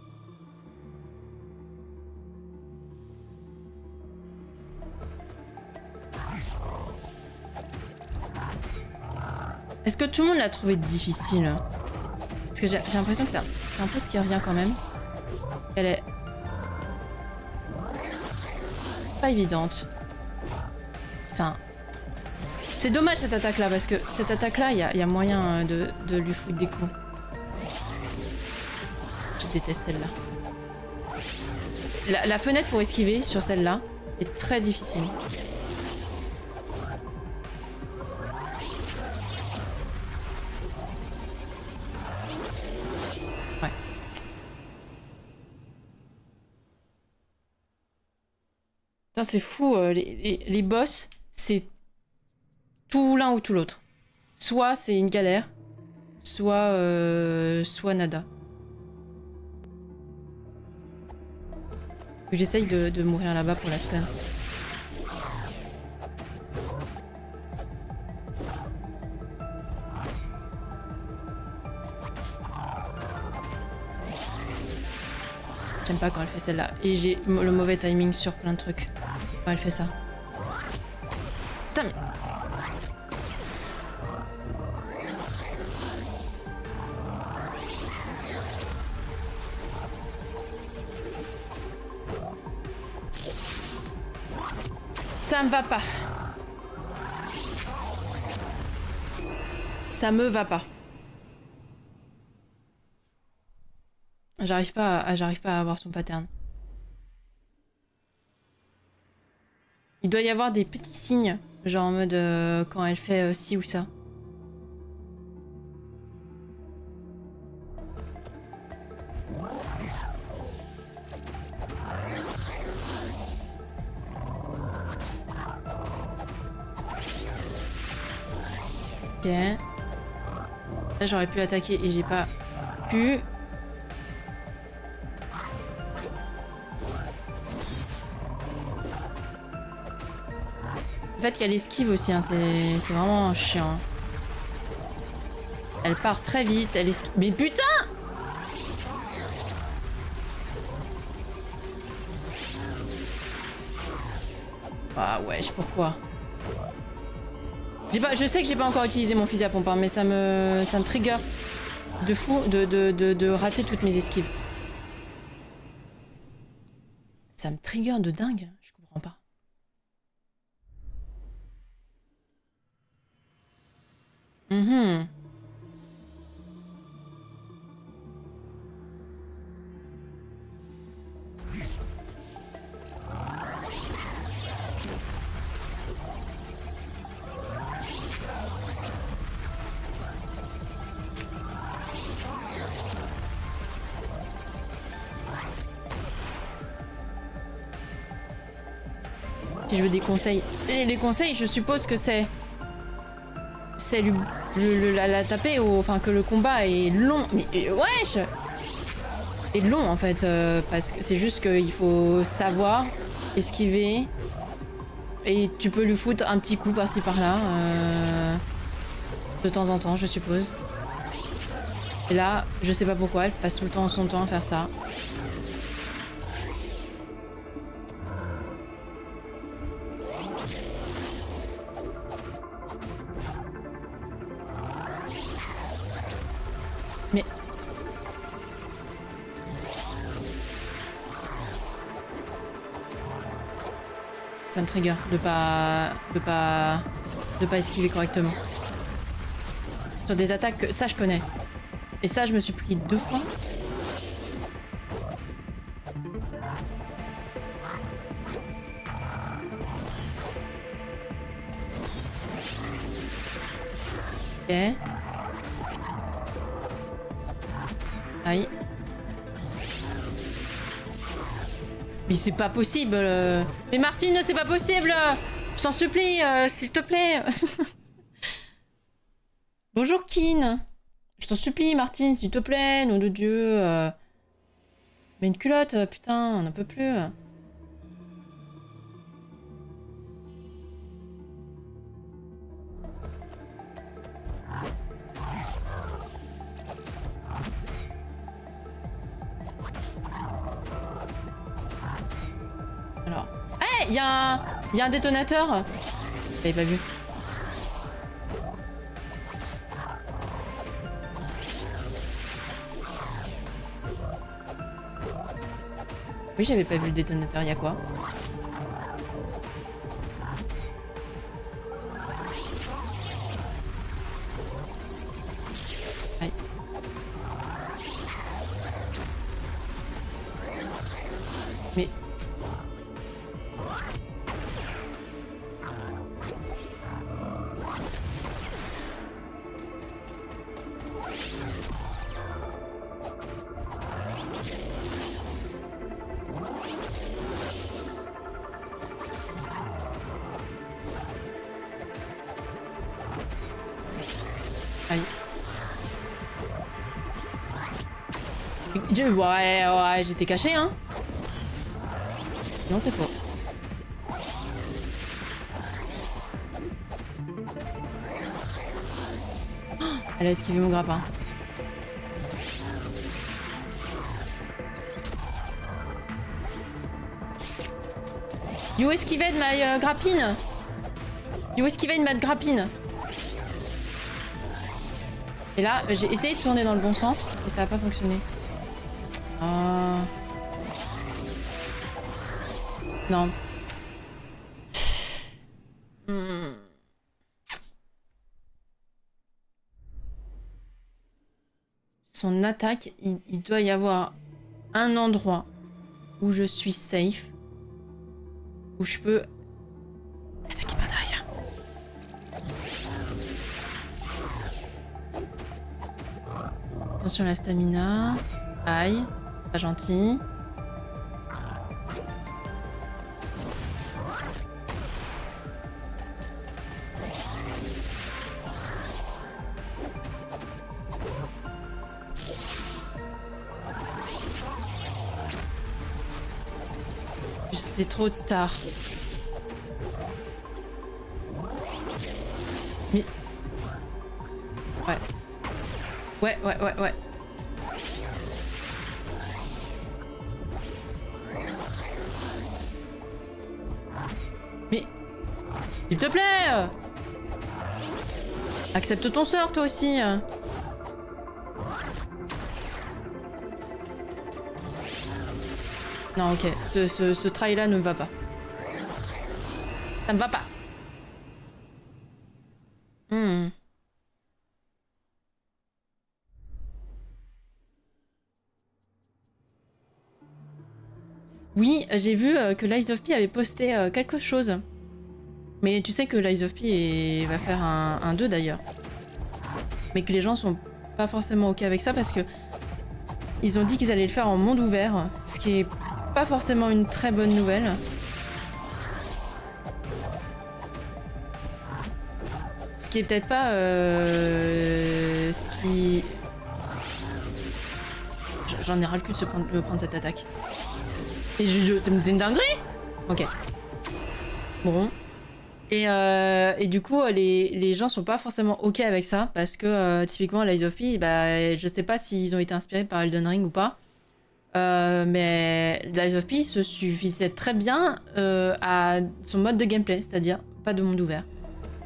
Est-ce que tout le monde l'a trouvé difficile? Parce que j'ai l'impression que c'est un peu ce qui revient quand même. Elle est pas évidente. Putain. C'est dommage cette attaque là parce que cette attaque là, il y a moyen de lui foutre des coups. Je déteste celle-là. La fenêtre pour esquiver sur celle-là est très difficile. C'est fou, les boss, c'est tout l'un ou tout l'autre. Soit c'est une galère, soit nada. J'essaye de mourir là-bas pour la stun. J'aime pas quand elle fait celle-là. Et j'ai le mauvais timing sur plein de trucs. Quand elle fait ça. Putain mais... Ça me va pas. Ça me va pas. J'arrive pas à avoir son pattern. Il doit y avoir des petits signes, genre en mode quand elle fait ci ou ça. Ok. Là j'aurais pu attaquer et j'ai pas pu. Le fait qu'elle esquive aussi, hein, c'est vraiment chiant. Elle part très vite, elle esquive. Mais putain! Ah ouais, pourquoi? Je sais que j'ai pas encore utilisé mon fusil à pompe, hein, mais ça me trigger de fou de rater toutes mes esquives. Ça me trigger de dingue, je comprends pas. Si je veux des conseils. Et les conseils, je suppose que c'est la taper, enfin que le combat est long. Mais wesh! Est long en fait, parce que c'est juste qu'il faut savoir esquiver. Et tu peux lui foutre un petit coup par-ci par-là. De temps en temps, je suppose. Et là, je sais pas pourquoi, elle passe tout le temps son temps à faire ça. Mais... ça me trigger de pas esquiver correctement. Sur des attaques que ça je connais. Et ça je me suis pris 2 fois. Ok. Aïe. Mais c'est pas possible. Mais Martine, c'est pas possible. Je t'en supplie, s'il te plaît. Bonjour Kin. Je t'en supplie, Martine, s'il te plaît, nom de Dieu. Mais une culotte, putain, on n'en peut plus. Alors... hey, il y a un détonateur. J'avais pas vu. Oui, j'avais pas vu le détonateur, il y a quoi? Aïe. Mais... ouais, j'étais caché, hein. Non, c'est faux. Oh, elle a esquivé mon grappin. You esquived ma grappine. You esquived ma grappine. Et là, j'ai essayé de tourner dans le bon sens et ça n'a pas fonctionné. Non. Hmm. Son attaque, il doit y avoir un endroit où je suis safe, où je peux attaquer par derrière. Attention à la stamina. Aïe, pas gentil. C'était trop tard. Mais... Ouais. Ouais. Mais... S'il te plaît, accepte ton sort, toi aussi. Non, ok. Ce try-là ne me va pas. Ça me va pas. Oui, j'ai vu que Lies of P avait posté quelque chose. Mais tu sais que Lies of P va faire un 2 d'ailleurs. Mais que les gens sont pas forcément ok avec ça parce que ils ont dit qu'ils allaient le faire en monde ouvert, ce qui est pas forcément une très bonne nouvelle. Ce qui est peut-être pas ce qui... J'en ai ras le cul de prendre cette attaque. Et c'est une dinguerie. Ok. Bon. Et du coup, les gens sont pas forcément ok avec ça, parce que typiquement, Lies of P, bah, je sais pas s'ils ont été inspirés par Elden Ring ou pas, mais Lies of P se suffisait très bien à son mode de gameplay, c'est-à-dire pas de monde ouvert.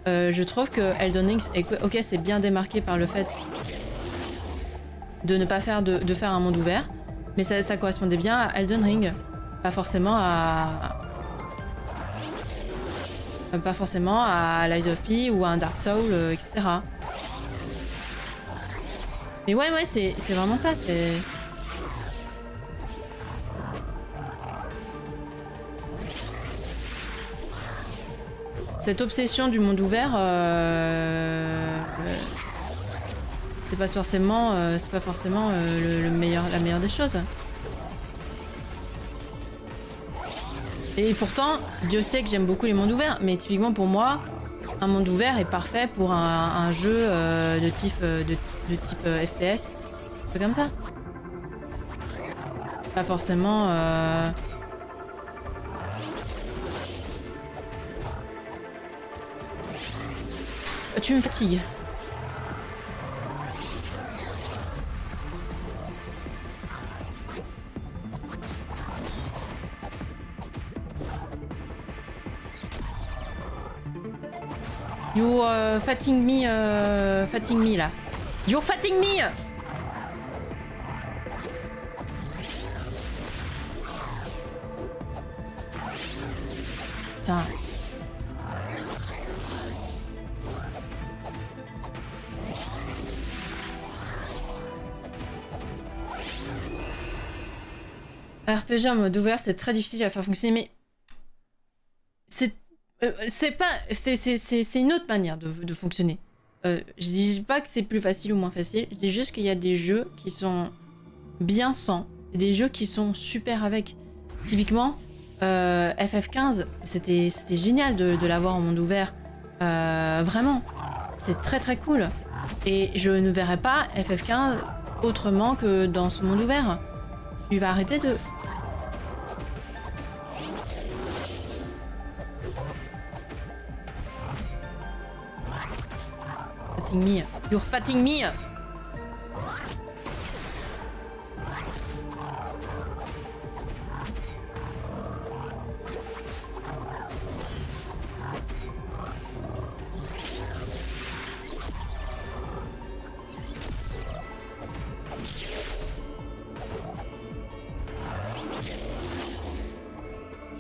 Je trouve que Elden Ring, ok, c'est bien démarqué par le fait de ne pas faire de faire un monde ouvert, mais ça correspondait bien à Elden Ring, pas forcément à Lies of P ou à un Dark Souls, etc. Mais ouais, c'est vraiment ça, c'est... Cette obsession du monde ouvert, c'est pas forcément, la meilleure des choses. Et pourtant, Dieu sait que j'aime beaucoup les mondes ouverts, mais typiquement pour moi, un monde ouvert est parfait pour un jeu de type FPS, un peu comme ça. Pas forcément... Tu me fatigues. You fatiguing me, là. You're fatiguing me. Putain. RPG en mode ouvert, c'est très difficile à faire fonctionner, mais c'est une autre manière de fonctionner. Je dis pas que c'est plus facile ou moins facile, je dis juste qu'il y a des jeux qui sont bien sans, et des jeux qui sont super avec. Typiquement, FF15, c'était génial de l'avoir en monde ouvert. Vraiment, c'était très très cool. Et je ne verrais pas FF15 autrement que dans ce monde ouvert. Tu vas arrêter de... Me. You're fatiguing me.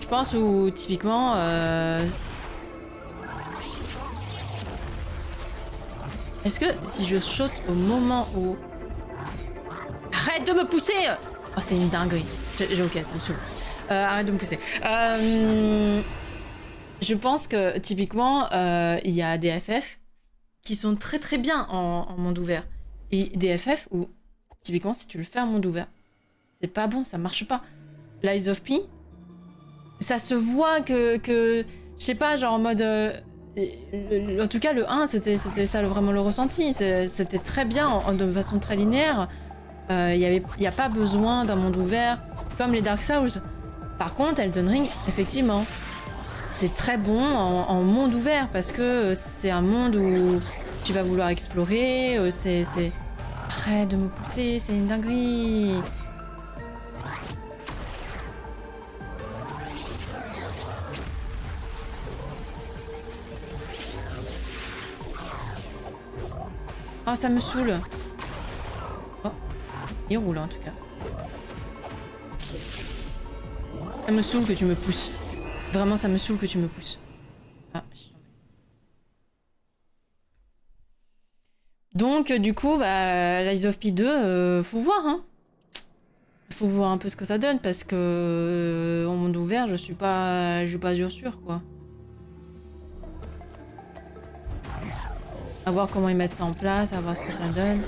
Je pense où typiquement Est-ce que si je saute au moment où... Arrête de me pousser! Oh, c'est une dinguerie. Ok, ça me saoule. Arrête de me pousser. Je pense que, typiquement, il y a des FF qui sont très très bien en monde ouvert. Et des FF où, typiquement, si tu le fais en monde ouvert, c'est pas bon, ça marche pas. Lies of P, ça se voit que je sais pas, genre en mode... en tout cas, le 1, c'était ça vraiment le ressenti. C'était très bien, de façon très linéaire. Il n'y a pas besoin d'un monde ouvert comme les Dark Souls. Par contre, Elden Ring, effectivement, c'est très bon en monde ouvert parce que c'est un monde où tu vas vouloir explorer. Arrête de me pousser, c'est une dinguerie. Oh, ça me saoule. Oh, il roule en tout cas. Ça me saoule que tu me pousses. Vraiment, ça me saoule que tu me pousses. Ah, je suis tombée. Donc, du coup, bah, Lies of P 2, faut voir, hein. Faut voir un peu ce que ça donne, parce que en monde ouvert, je suis pas sûre, quoi. À voir comment ils mettent ça en place, à voir ce que ça donne.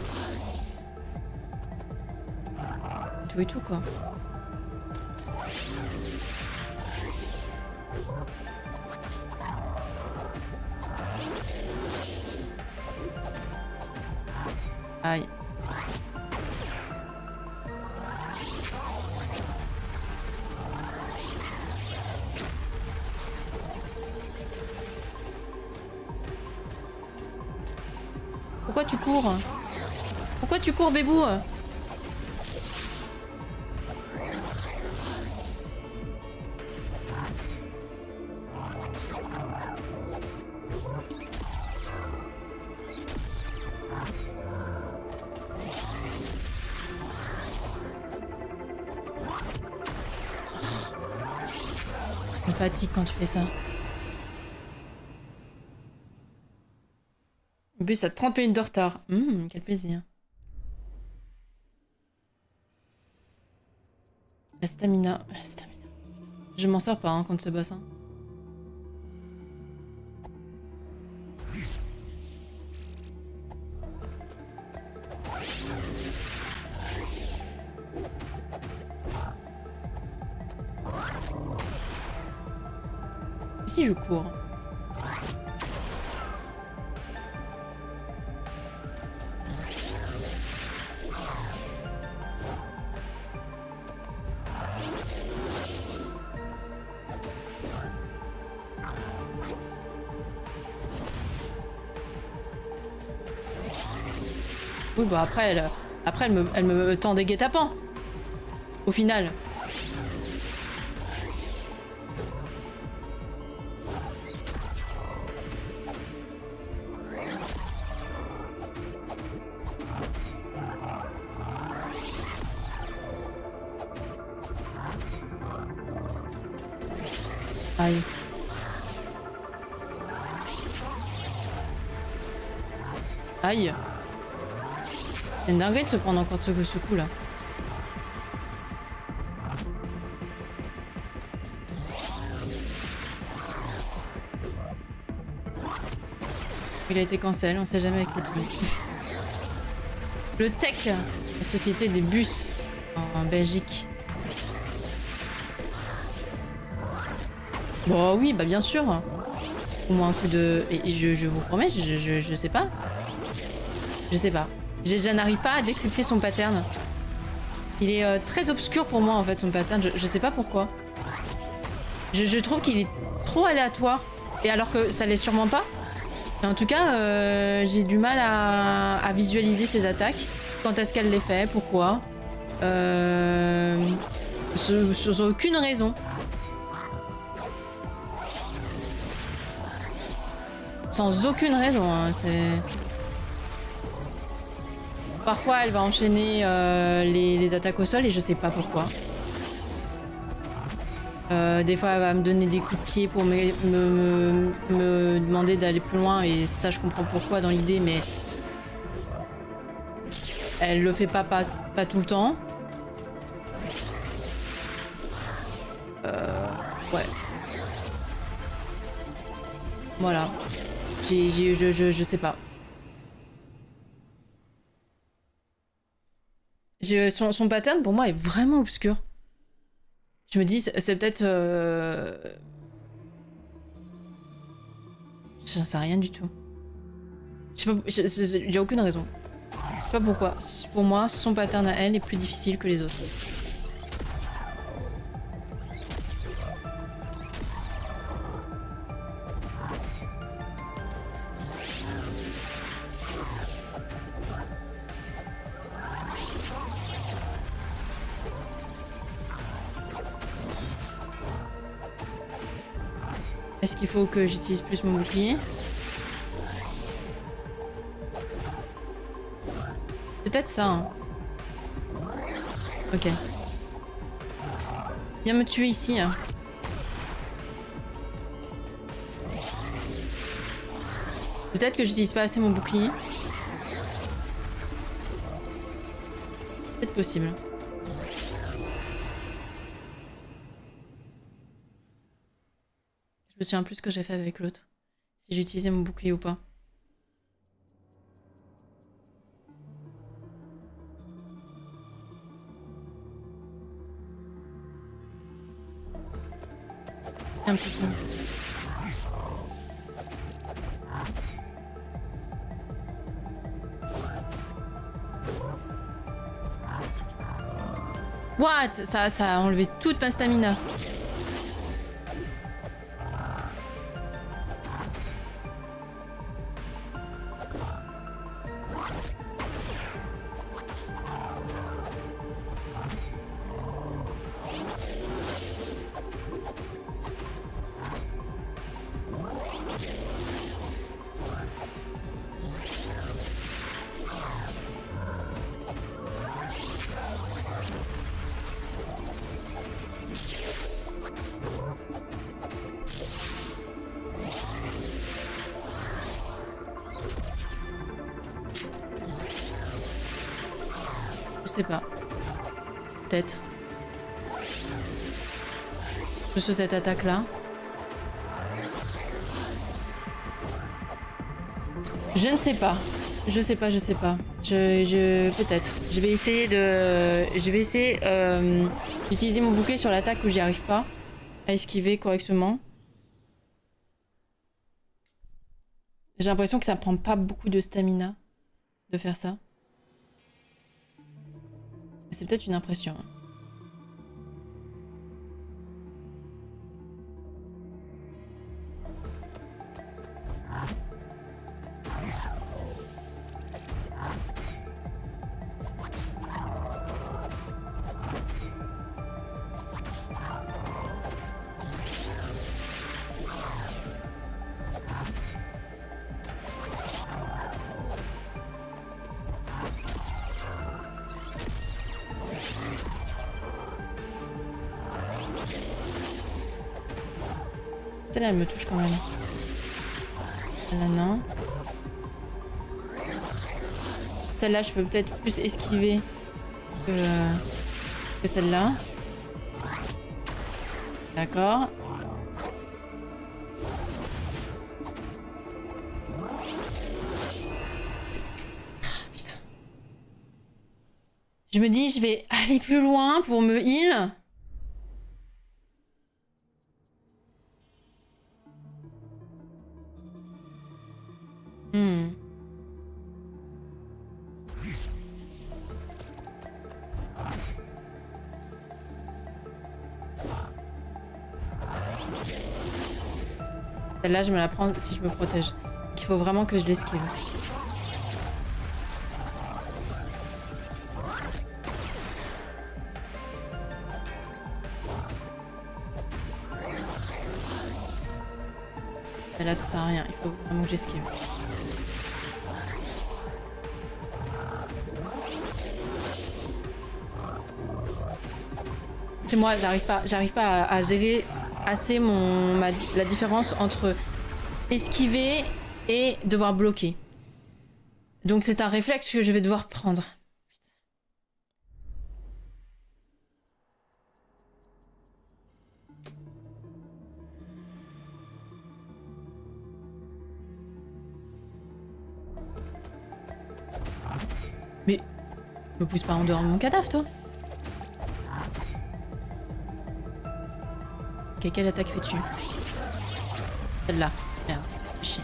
Tout et tout, quoi. Aïe. Pourquoi tu cours? Pourquoi tu cours, bébou? Ça me fatigue quand tu fais ça. En plus, à 30 minutes de retard. Quel plaisir. La stamina. La stamina. Je m'en sors pas hein, contre ce boss. Hein. Si je cours. Oui, bah après, elle me tend des guet-apens. Au final. Aïe. Aïe. C'est une dinguerie de se prendre encore ce coup là. Il a été cancel, on sait jamais avec cette nuit. Le Tech, la société des bus en Belgique. Bon oui, bah bien sûr. Au moins un coup de... Et je vous promets, je sais pas. Je sais pas. Je n'arrive pas à décrypter son pattern. Il est très obscur pour moi en fait son pattern, je sais pas pourquoi. Je trouve qu'il est trop aléatoire. Et alors que ça l'est sûrement pas. Et en tout cas, j'ai du mal à visualiser ses attaques. Quand est-ce qu'elle les fait, pourquoi. Sans aucune raison. Sans aucune raison, hein, c'est... Parfois, elle va enchaîner les attaques au sol et je sais pas pourquoi. Des fois, elle va me donner des coups de pied pour me demander d'aller plus loin et ça, je comprends pourquoi dans l'idée, mais Elle le fait pas tout le temps. Ouais. Voilà. Je sais pas. Son pattern pour moi est vraiment obscur. Je me dis c'est peut-être... J'en sais rien du tout. Je sais pas, j'ai aucune raison. Je sais pas pourquoi. Pour moi, son pattern à elle est plus difficile que les autres. Est-ce qu'il faut que j'utilise plus mon bouclier? Peut-être ça, hein. Ok. Viens me tuer ici, hein. Peut-être que j'utilise pas assez mon bouclier. Peut-être possible. Je me souviens plus ce que j'ai fait avec l'autre. Si j'ai utilisé mon bouclier ou pas. Un petit peu. What? Ça a enlevé toute ma stamina. Je sais pas. Peut-être. Juste cette attaque là. Je ne sais pas. Je sais pas. Peut-être. Je vais essayer d'utiliser mon bouclier sur l'attaque où j'y arrive pas à esquiver correctement. J'ai l'impression que ça prend pas beaucoup de stamina de faire ça. C'est peut-être une impression. Celle-là, elle me touche quand même. Celle-là, non. Celle-là, je peux peut-être plus esquiver que celle-là. D'accord. Putain. Je me dis, je vais aller plus loin pour me heal. Celle-là, je me la prends si je me protège. Il faut vraiment que je l'esquive. Celle-là, ça sert à rien. Il faut vraiment que j'esquive. C'est moi, j'arrive pas à gérer assez la différence entre esquiver et devoir bloquer. Donc c'est un réflexe que je vais devoir prendre. Me pousse pas en dehors de mon cadavre, toi. Ok, quelle attaque fais-tu? Celle-là. Merde, chier.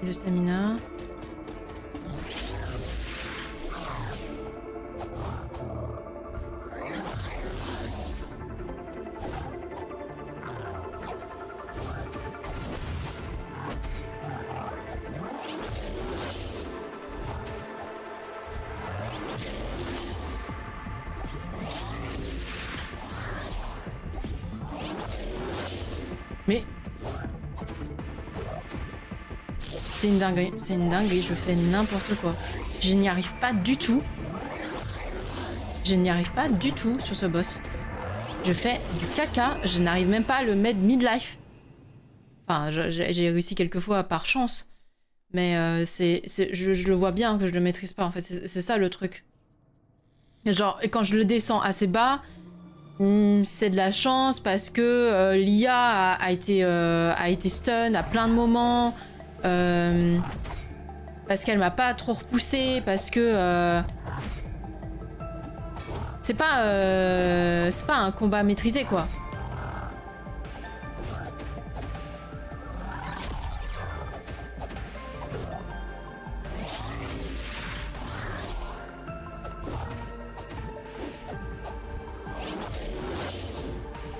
De stamina. Mais c'est une dinguerie, je fais n'importe quoi. Je n'y arrive pas du tout. Je n'y arrive pas du tout sur ce boss. Je fais du caca, je n'arrive même pas à le mettre midlife. Enfin, j'ai réussi quelques fois par chance. Mais je le vois bien que je le maîtrise pas, en fait. C'est ça le truc. Genre, quand je le descends assez bas, c'est de la chance parce que l'IA a été stun à plein de moments. Parce qu'elle m'a pas trop repoussé, parce que c'est pas un combat maîtrisé, quoi.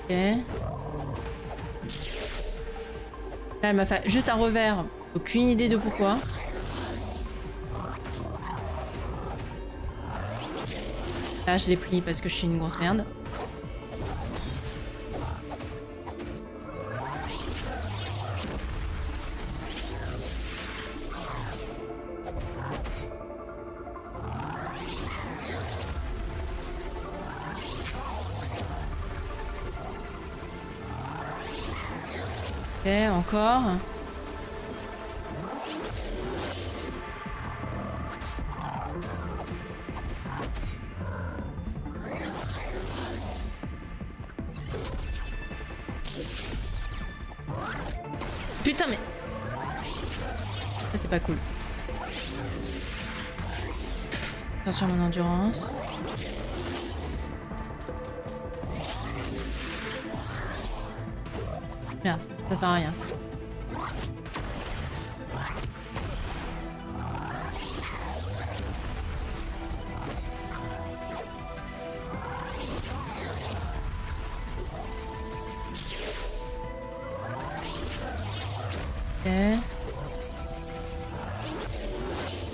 Ok. Là, elle m'a fait juste un revers. Aucune idée de pourquoi. Là, je l'ai pris parce que je suis une grosse merde. Ok, encore. Putain, mais... Ça, c'est pas cool. Attention à mon endurance. Merde, ça sert à rien. Ok.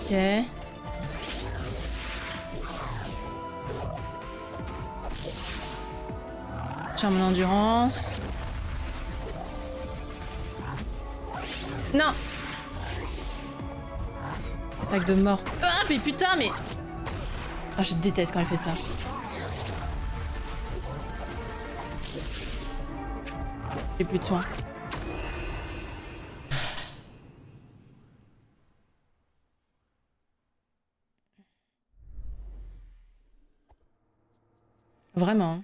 Ok. Sur mon endurance. Non. Attaque de mort. Ah mais putain mais... Ah je déteste quand elle fait ça. J'ai plus de soins. Vraiment.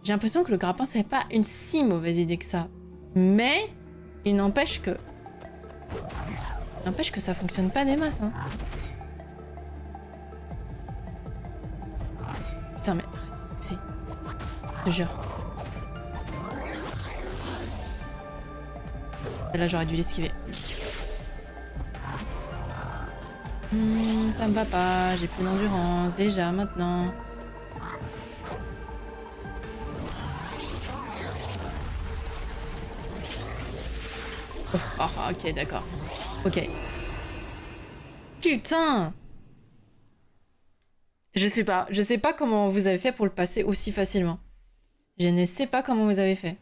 J'ai l'impression que le grappin, c'est pas une si mauvaise idée que ça. Mais, il n'empêche que... ça fonctionne pas des masses, hein. Putain, mais... Si. Je te jure. Là, j'aurais dû l'esquiver. Ça me va pas. J'ai plus d'endurance. Déjà, maintenant. Oh, ok, d'accord. Ok. Putain! Je sais pas comment vous avez fait pour le passer aussi facilement. Je ne sais pas comment vous avez fait.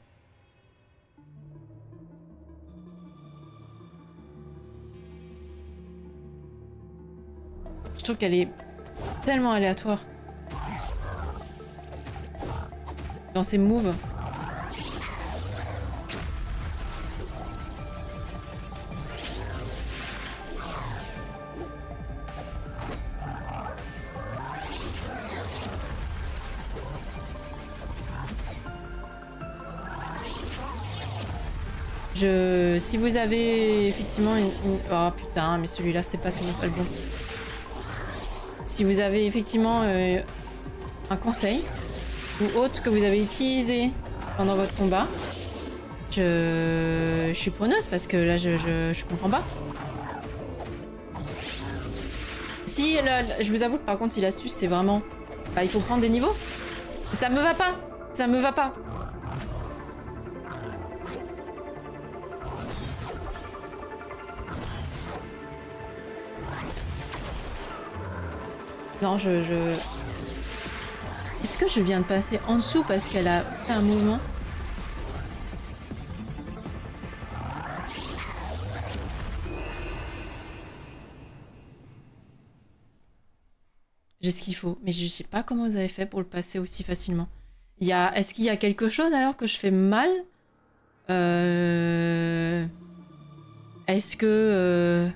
trouve qu'elle est tellement aléatoire. Dans ses moves. Si vous avez effectivement Oh putain, mais celui-là, c'est pas sûrement pas le bon. Si vous avez effectivement un conseil ou autre que vous avez utilisé pendant votre combat, je suis preneuse parce que là, je comprends pas. Si, je vous avoue que par contre, si l'astuce, c'est vraiment... Bah, il faut prendre des niveaux. Ça me va pas. Ça me va pas. Non, Est-ce que je viens de passer en dessous parce qu'elle a fait un mouvement? J'ai ce qu'il faut, mais je sais pas comment vous avez fait pour le passer aussi facilement. Est-ce qu'il y a quelque chose alors que je fais mal? Est-ce que...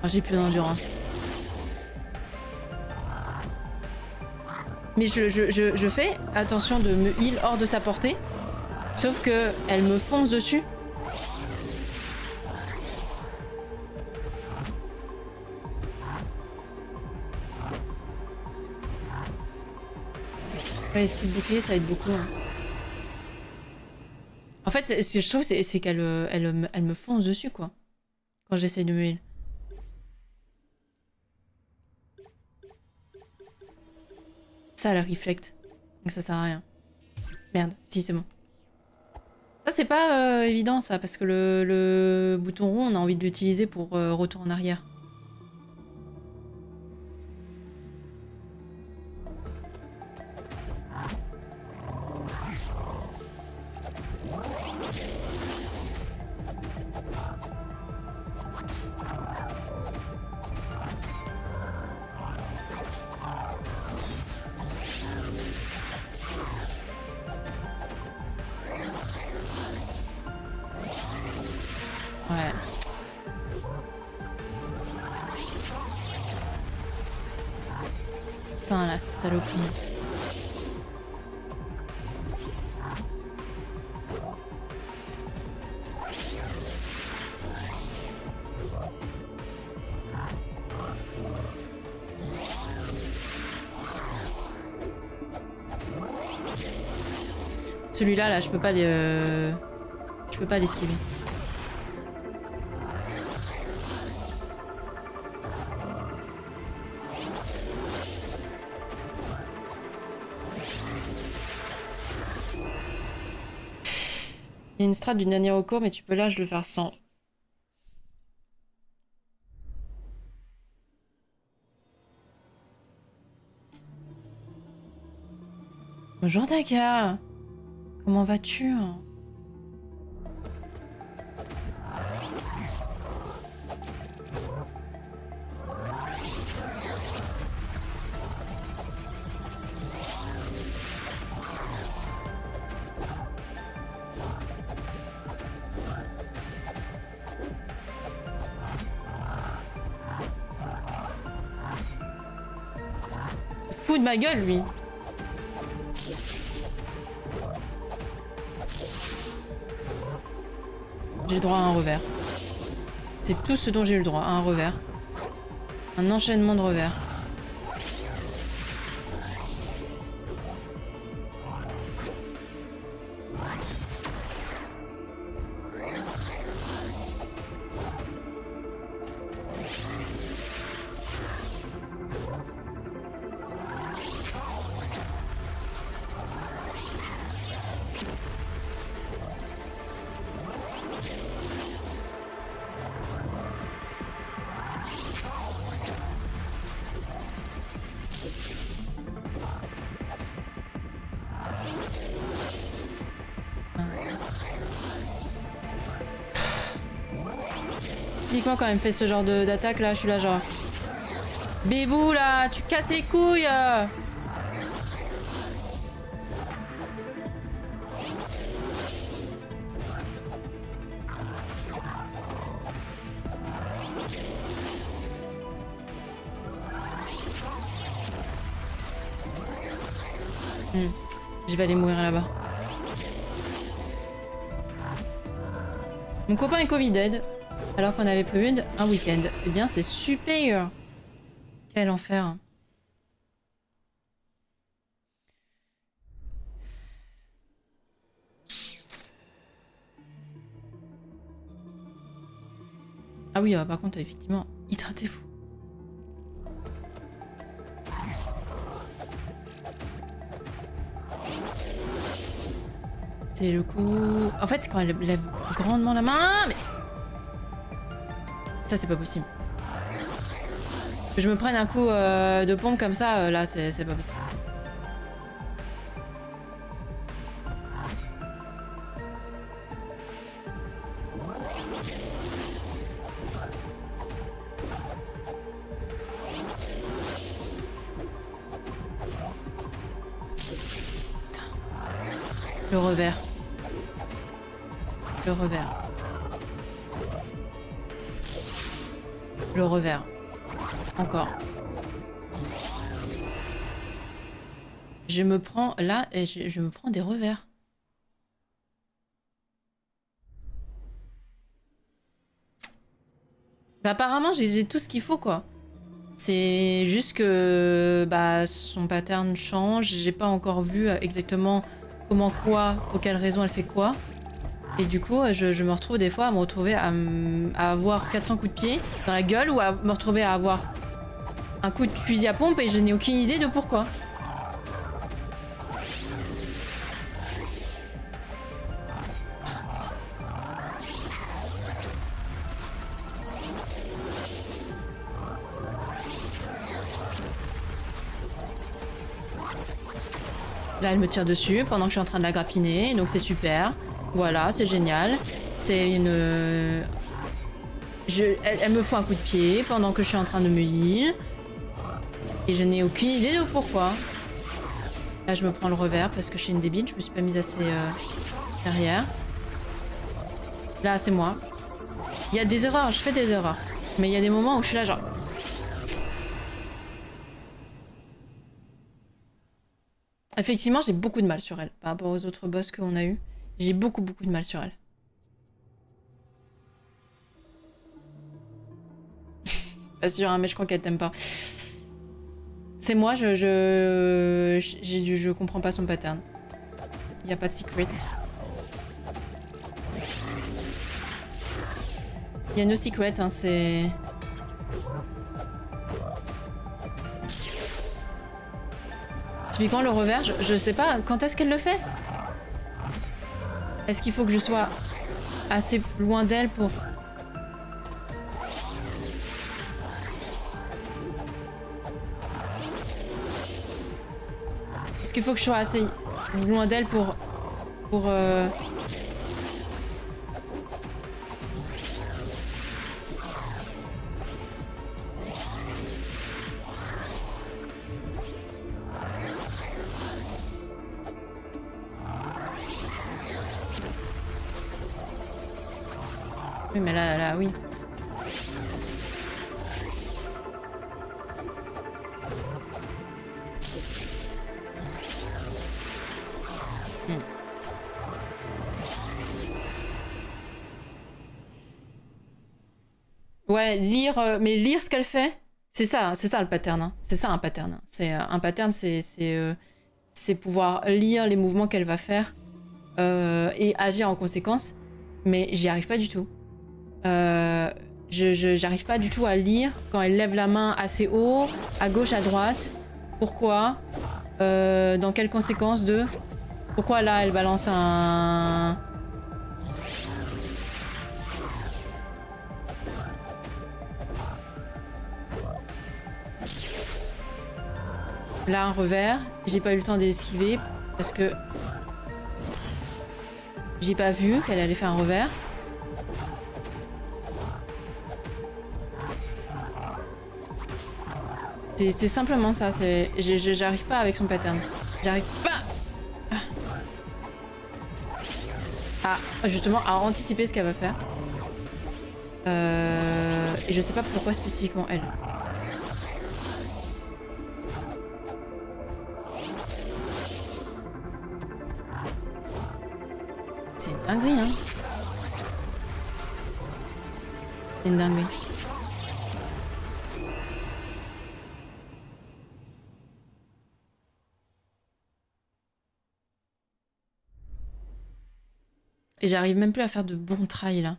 Oh, j'ai plus d'endurance. Mais je fais attention de me heal hors de sa portée. Sauf que elle me fonce dessus. Ouais, esquive bouclier, ça aide beaucoup. Hein. En fait, ce que je trouve, c'est qu'elle elle me fonce dessus, quoi. Quand j'essaye de me heal. Ça, elle reflect. Donc ça sert à rien. Merde, si, c'est bon. Ça, c'est pas évident, ça, parce que le bouton rond, on a envie de l'utiliser pour retour en arrière. Putain, la saloperie. Celui-là, là, je peux pas l'esquiver. Il y a une strat du dernier recours, mais tu peux là, je le faire sans. Bonjour Daka. Comment vas-tu? Fou de ma gueule, lui. J'ai le droit à un revers. C'est tout ce dont j'ai eu le droit, à un revers. Un enchaînement de revers. typiquement quand elle me fait ce genre d'attaque là, je suis là genre... Bébou là, tu casses les couilles Je vais aller mourir là-bas. Mon copain est Covid-dead, alors qu'on avait prévu un week-end. Eh bien, c'est super. Quel enfer. Ah oui, par contre, effectivement, hydratez-vous. C'est le coup... En fait, quand elle lève grandement la main... Mais... Ça, c'est pas possible. Que je me prenne un coup de pompe comme ça, là, c'est pas possible. Le revers. Le revers. Le revers. Encore. Je me prends là et je me prends des revers. Bah, apparemment j'ai tout ce qu'il faut quoi. C'est juste que bah, son pattern change. J'ai pas encore vu exactement comment quoi, pour quelle raison elle fait quoi. Et du coup, je me retrouve des fois à me retrouver à avoir 400 coups de pied dans la gueule ou à me retrouver à avoir un coup de fusil à pompe et je n'ai aucune idée de pourquoi. Là, elle me tire dessus pendant que je suis en train de la grappiner, donc c'est super. Voilà, c'est génial. C'est une... Elle me fout un coup de pied pendant que je suis en train de me heal. Et je n'ai aucune idée de pourquoi. Là, je me prends le revers parce que je suis une débile. Je me suis pas mise assez derrière. Là, c'est moi. Il y a des erreurs, je fais des erreurs. Mais il y a des moments où je suis là genre... Effectivement, j'ai beaucoup de mal sur elle. Par rapport aux autres boss qu'on a eu. J'ai beaucoup de mal sur elle. Pas sûr, hein, mais je crois qu'elle t'aime pas. C'est moi, je comprends pas son pattern. Il n'y a pas de secret. Il y a no secret, hein, c'est... Typiquement, le revers, je sais pas, quand est-ce qu'elle le fait? Est-ce qu'il faut que je sois assez loin d'elle pour... Est-ce qu'il faut que je sois assez loin d'elle pour... Oui, mais là, oui. Ouais, lire, mais lire ce qu'elle fait, c'est ça le pattern. Hein. C'est ça un pattern. C'est un pattern, c'est pouvoir lire les mouvements qu'elle va faire et agir en conséquence. Mais j'y arrive pas du tout. J'arrive pas du tout à lire quand elle lève la main assez haut, à gauche, à droite. Pourquoi dans quelles conséquences de... Pourquoi là elle balance un... Là un revers, j'ai pas eu le temps d'esquiver parce que j'ai pas vu qu'elle allait faire un revers. C'est simplement ça, j'arrive pas avec son pattern. J'arrive pas. Ah, justement, à anticiper ce qu'elle va faire. Et je sais pas pourquoi spécifiquement elle. C'est une dinguerie, hein. C'est une dinguerie. Et j'arrive même plus à faire de bons trails là.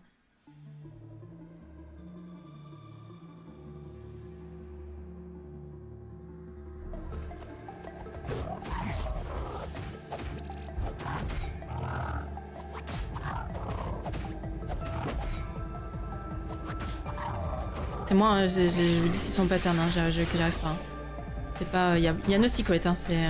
C'est moi, hein, je vous dis c'est son pattern, hein, que j'arrive pas. Hein. C'est pas... Il y a no secret, hein, c'est...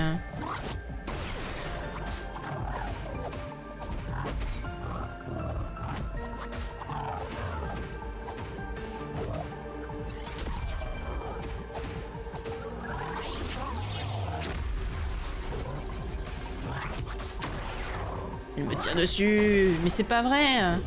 Il me tire dessus, mais c'est pas vrai.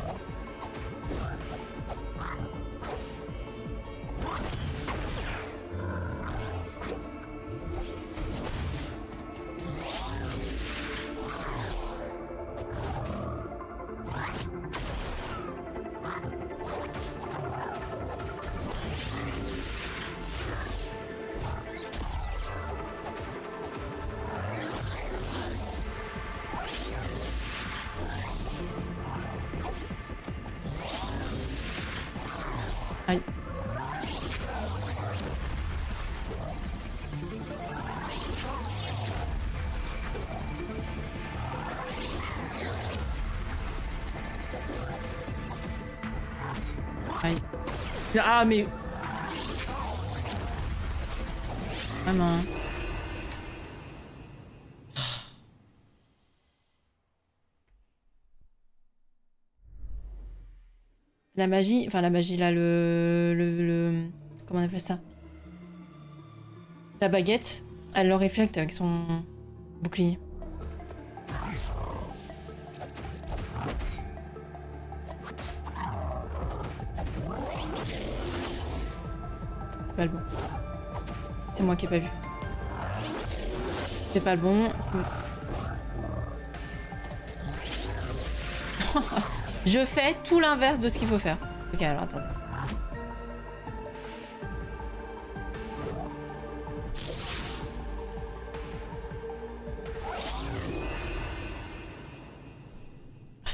Aïe. Aïe. Ah mais... Vraiment. La magie, enfin la magie là, comment on appelle ça? La baguette, elle le réflecte avec son bouclier. C'est pas le bon. C'est moi qui ai pas vu. C'est pas le bon. Je fais tout l'inverse de ce qu'il faut faire. Ok, alors attendez.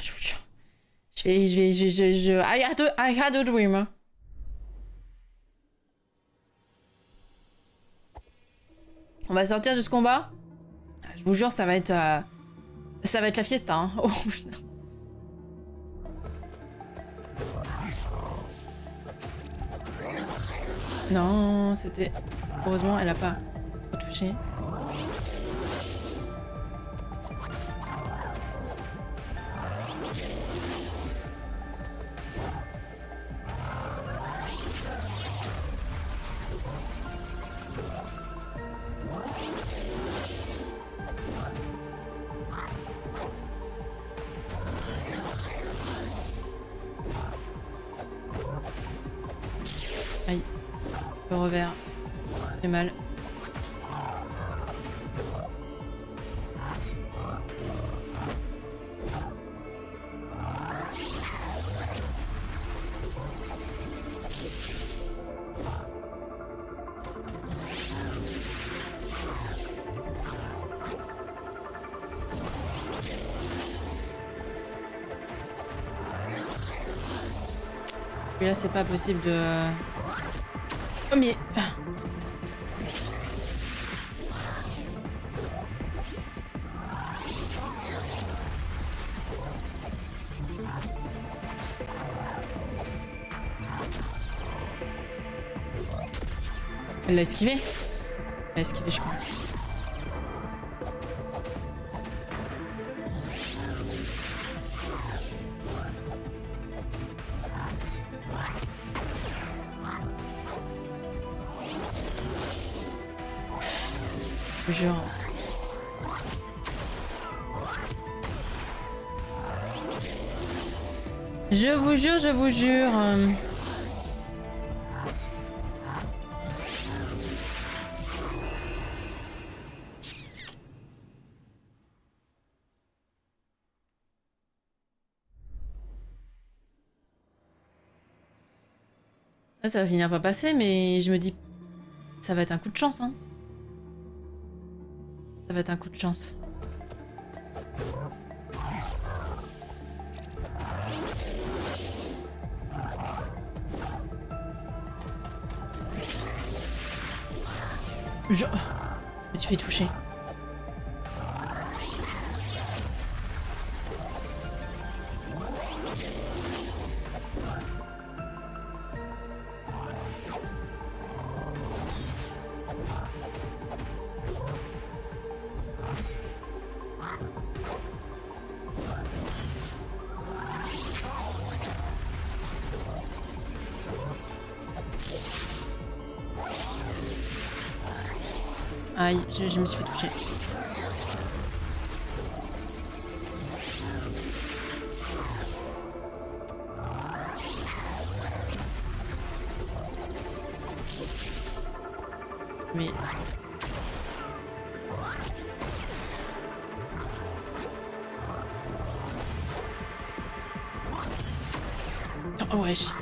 Je vous jure. I had a dream. On va sortir de ce combat. Je vous jure, ça va être la fiesta. Hein. Oh, putain. Non, c'était... Heureusement, elle a pas touché. Aïe. Le revers. Fait mal. Et là, c'est pas possible de... Oh mais... Elle l'a esquivé. Elle l'a esquivé, je crois. vous jure. Je vous jure, je vous jure. Ça va finir par passer, mais je me dis... Ça va être un coup de chance, hein. Ça va être un coup de chance. Je me suis fait toucher. Aïe, je me suis fait toucher. Mais... Oh wesh.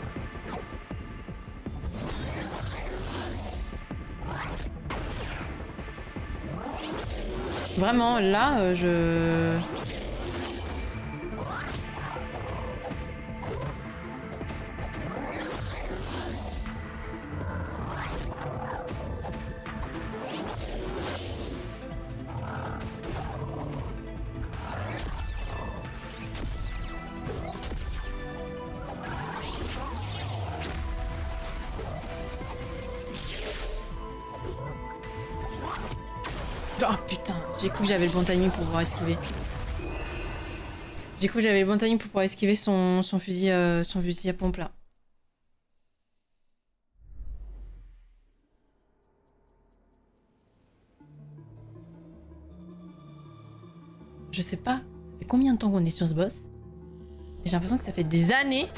Vraiment, là, je... Oh putain, j'ai cru que j'avais le bon timing pour pouvoir esquiver. J'ai cru que j'avais le bon timing pour pouvoir esquiver son fusil à pompe là. Je sais pas, ça fait combien de temps qu'on est sur ce boss? J'ai l'impression que ça fait des années.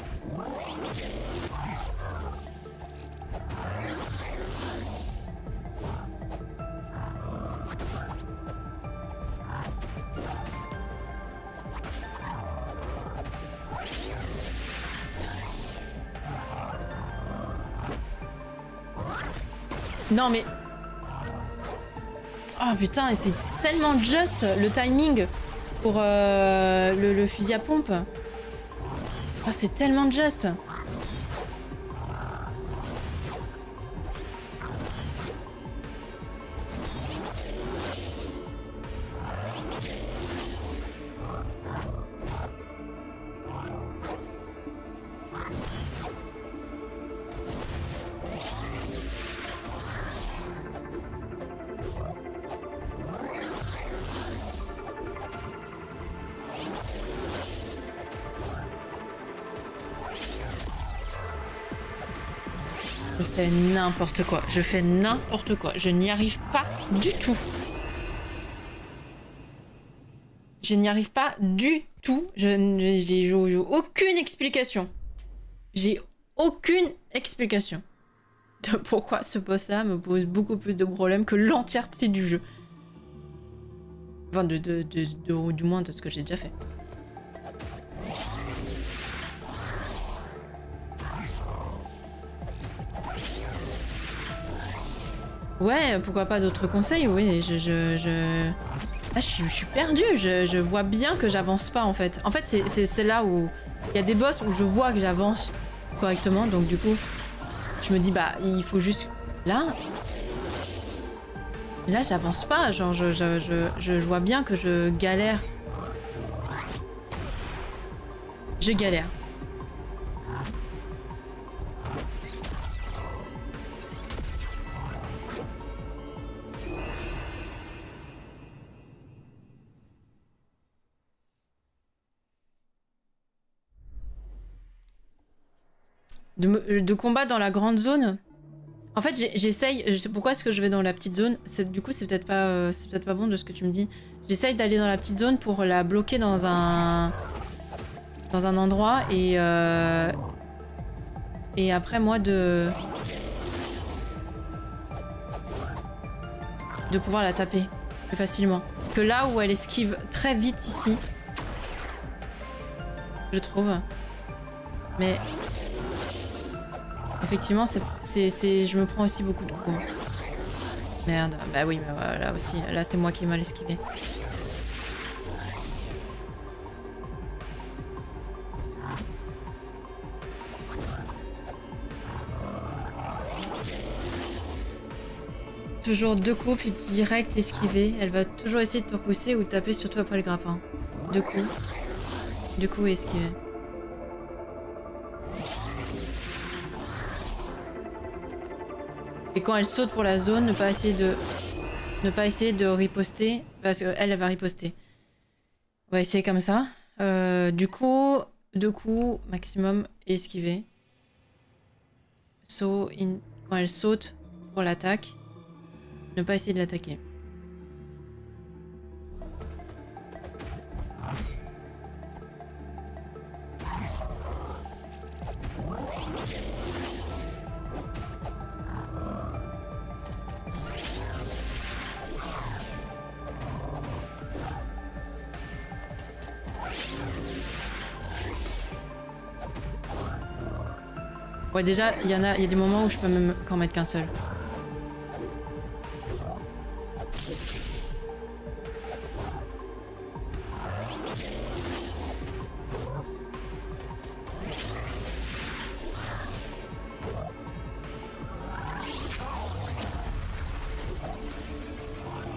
Non mais... Oh putain, et c'est tellement juste le timing pour le fusil à pompe. Oh, c'est tellement juste. Je fais n'importe quoi. Je fais n'importe quoi. Je n'y arrive pas du tout. Je n'y arrive pas du tout. J'ai aucune explication. J'ai aucune explication de pourquoi ce boss-là me pose beaucoup plus de problèmes que l'entièreté du jeu. Enfin, du moins de ce que j'ai déjà fait. Ouais, pourquoi pas d'autres conseils, oui, Ah, je suis perdue, je vois bien que j'avance pas en fait. En fait, c'est là où il y a des boss où je vois que j'avance correctement, donc du coup, je me dis, bah, il faut juste... Là, j'avance pas, genre, je vois bien que je galère. Je galère. De combat dans la grande zone. En fait, j'essaye. Pourquoi est-ce que je vais dans la petite zone? Du coup, c'est peut-être pas bon de ce que tu me dis. J'essaye d'aller dans la petite zone pour la bloquer dans un endroit et après moi de pouvoir la taper plus facilement. Que là où elle esquive très vite ici, je trouve. Mais effectivement, je me prends aussi beaucoup de coups. Merde, bah oui, mais voilà aussi. Là, c'est moi qui ai mal esquivé. Toujours 2 coups, puis direct esquiver. Elle va toujours essayer de te repousser ou de taper surtout après le grappin. 2 coups. 2 coups et esquiver. Et quand elle saute pour la zone, ne pas essayer de riposter, parce qu'elle va riposter. On va essayer comme ça. Du coup, 2 coups maximum et esquiver. Quand elle saute pour l'attaque, ne pas essayer de l'attaquer. Ouais, déjà, il y a des moments où je peux même qu'en mettre qu'un seul.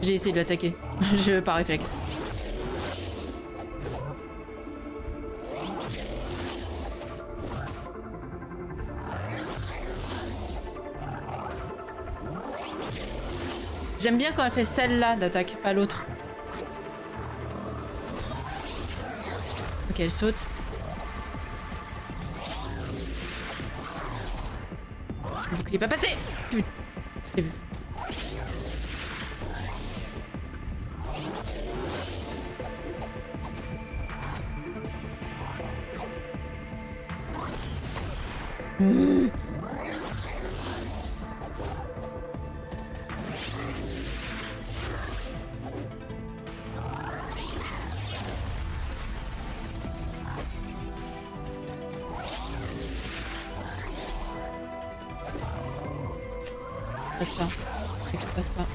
J'ai essayé de l'attaquer, par réflexe. J'aime bien quand elle fait celle-là d'attaque, pas l'autre. Ok, elle saute. Le bouclier pas passé. Putain, j'ai vu. Mmh. Passe pas. C'est que passe pas.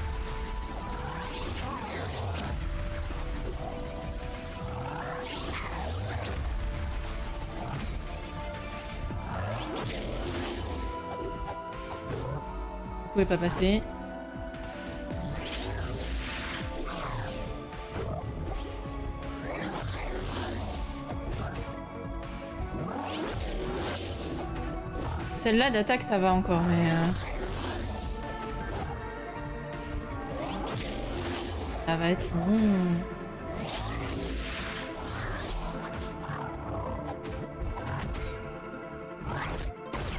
Vous pouvez pas passer. Celle-là d'attaque ça va encore, mais ça va être long.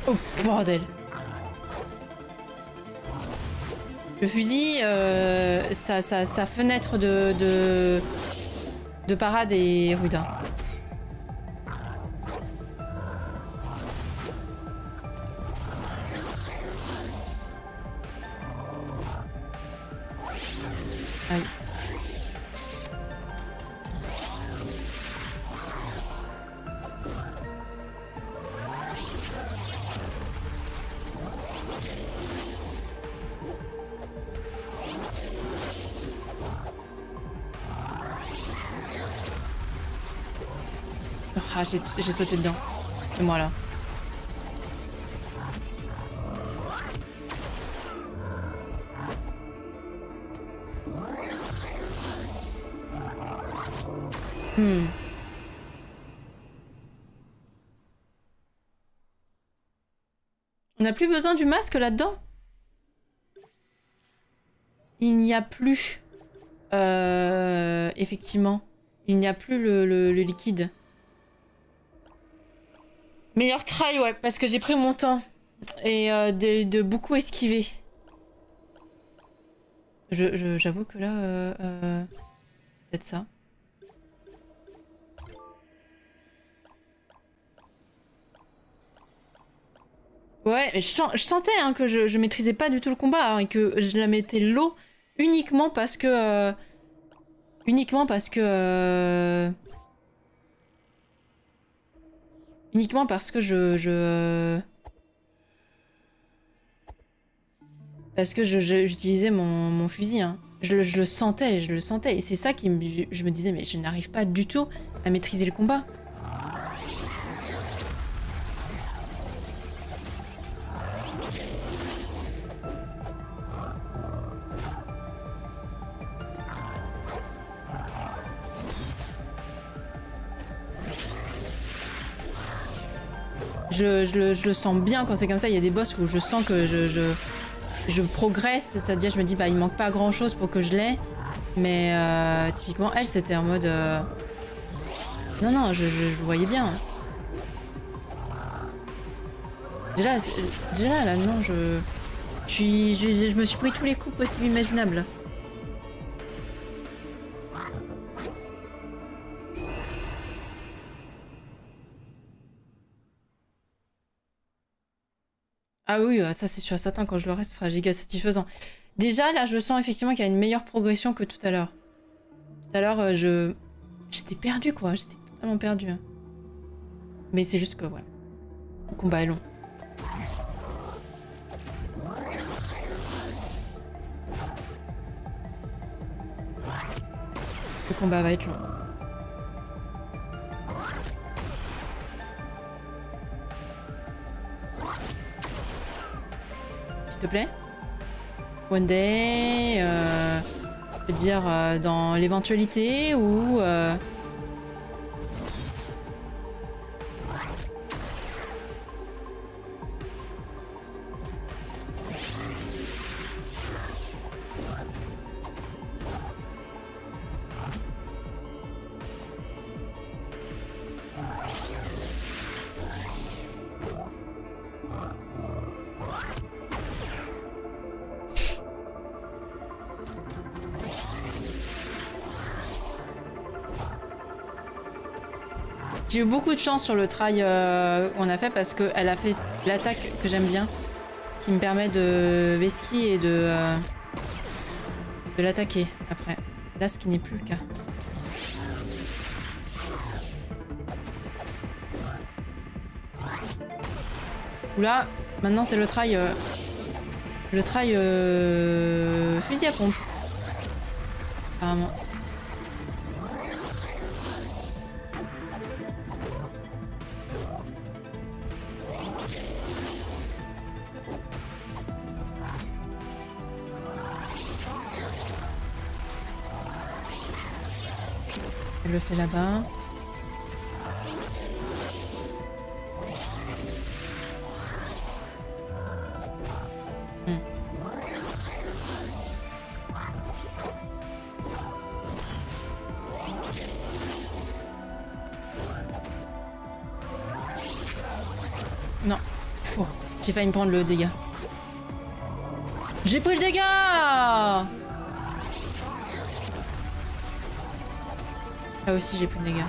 Oh bordel. Le fusil, sa fenêtre de parade est rude. Hein. Aïe. Ah, j'ai sauté dedans. C'est moi là. On n'a plus besoin du masque là-dedans? Il n'y a plus... effectivement. Il n'y a plus le liquide. Meilleur try, ouais, parce que j'ai pris mon temps. Et de beaucoup esquiver. J'avoue que là... peut-être ça. Ouais, je sentais hein, que je maîtrisais pas du tout le combat hein, et que je la mettais low uniquement parce que... uniquement parce que parce que j'utilisais mon fusil. Hein. Je le sentais, je le sentais. Et c'est ça qui je me disais, mais je n'arrive pas du tout à maîtriser le combat. Je le sens bien quand c'est comme ça. Il y a des boss où je sens que je progresse. C'est-à-dire, je me dis, bah, il manque pas grand-chose pour que je l'ai. Mais typiquement, elle, c'était en mode... Non, non, je voyais bien. Déjà, là, non, je me suis pris tous les coups possibles imaginables. Ah oui, ça c'est sûr, certain, quand je le reste, ce sera giga satisfaisant. Déjà, là, je sens effectivement qu'il y a une meilleure progression que tout à l'heure. Tout à l'heure, j'étais perdue, quoi. J'étais totalement perdue. Hein. Mais c'est juste que, ouais. Le combat est long. Le combat va être long. S'il te plaît. One day, je veux dire dans l'éventualité ou j'ai eu beaucoup de chance sur le try qu'on a fait parce qu'elle a fait l'attaque que j'aime bien, qui me permet de vesquy et de l'attaquer après. Là, ce qui n'est plus le cas. Oula, maintenant c'est le try fusil à pompe. Apparemment. Elle le fait là-bas. Non. J'ai failli me prendre le dégât. J'ai pris le dégât! Là aussi j'ai pris le dégât.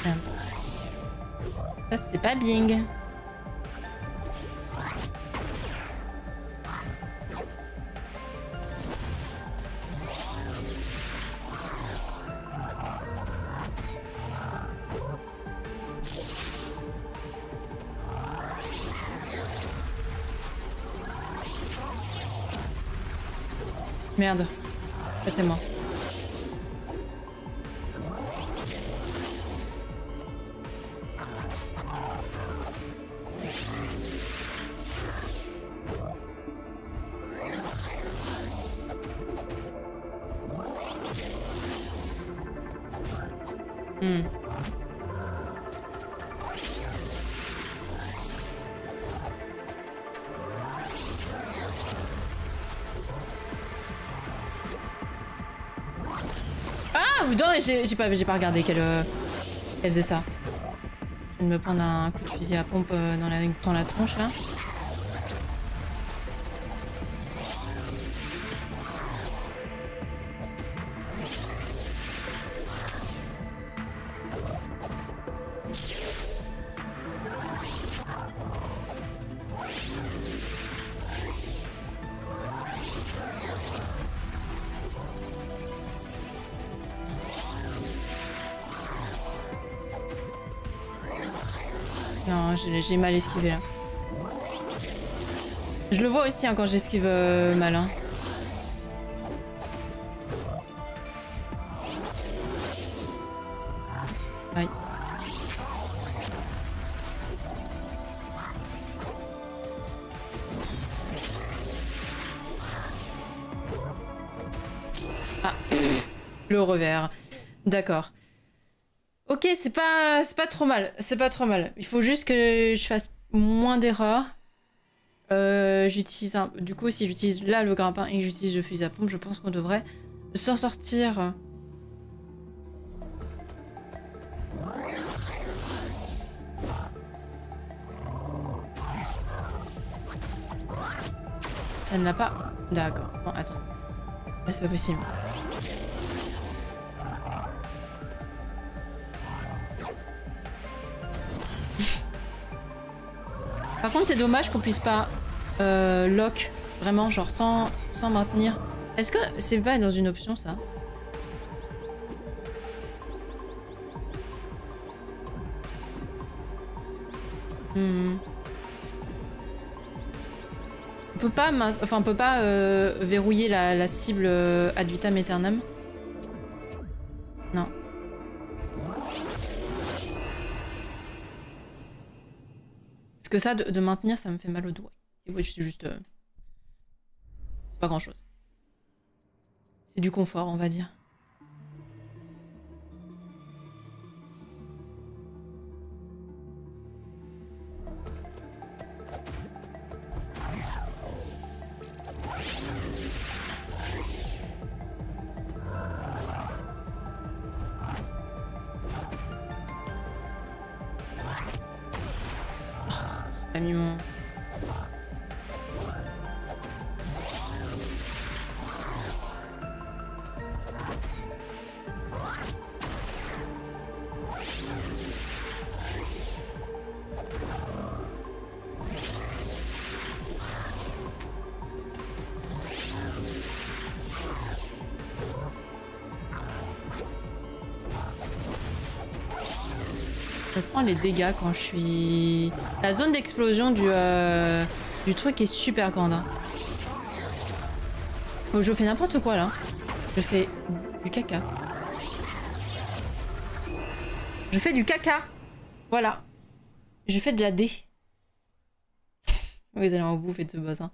Merde. Ça c'était pas Bing. Merde. Ça c'est moi. Hmm. Ah non, j'ai pas regardé qu'elle faisait ça. Je viens de me prendre un coup de fusil à pompe dans la tronche là. Non, j'ai mal esquivé là. Je le vois aussi hein, quand j'esquive mal. Hein. Aïe. Ah, le revers. D'accord. Ok, c'est pas trop mal. C'est pas trop mal. Il faut juste que je fasse moins d'erreurs. J'utilise un... Du coup, si j'utilise là le grappin et que j'utilise le fusil à pompe, je pense qu'on devrait s'en sortir. Ça ne l'a pas... D'accord. Bon, attends. Là, c'est pas possible. Par contre, c'est dommage qu'on puisse pas lock, vraiment, genre sans maintenir. Est-ce que c'est pas dans une option, ça? On peut pas, on peut pas verrouiller la cible ad vitam aeternam? Non. Parce que ça, de maintenir, ça me fait mal au doigt. C'est juste... c'est pas grand-chose. C'est du confort, on va dire. J'ai mis mon... Je prends les dégâts quand je suis... La zone d'explosion du truc est super grande. Hein. Oh, je fais n'importe quoi là. Je fais du caca. Je fais du caca. Voilà. Je fais de la D. Vous allez en bouffer de ce boss. Hein.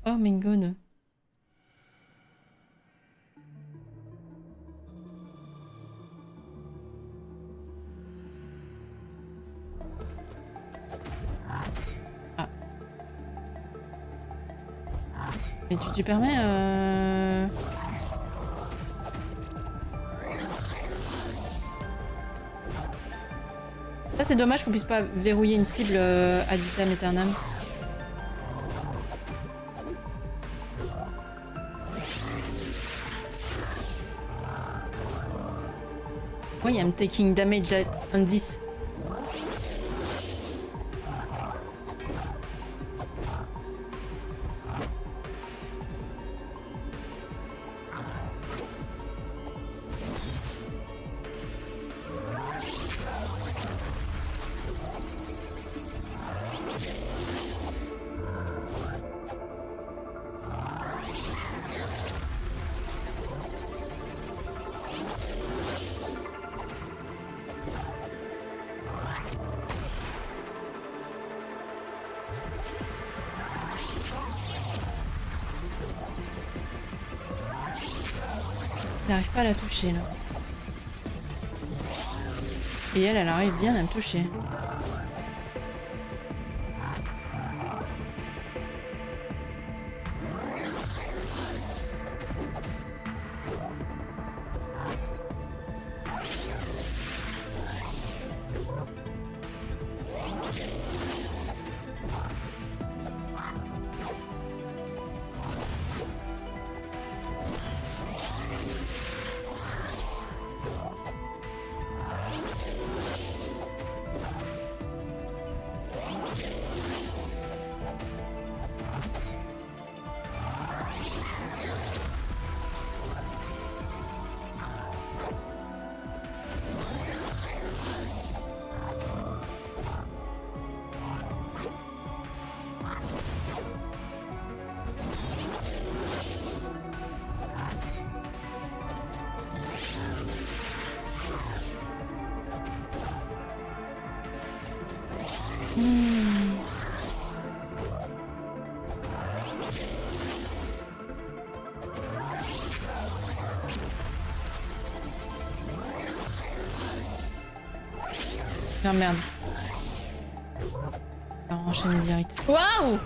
Oh my god. Mais tu permets Ça c'est dommage qu'on puisse pas verrouiller une cible ad vitam aeternam. Why I'm taking damage on this? J'arrive pas à la toucher là. Et elle arrive bien à me toucher. Ah merde. On va enchaîner direct. Waouh!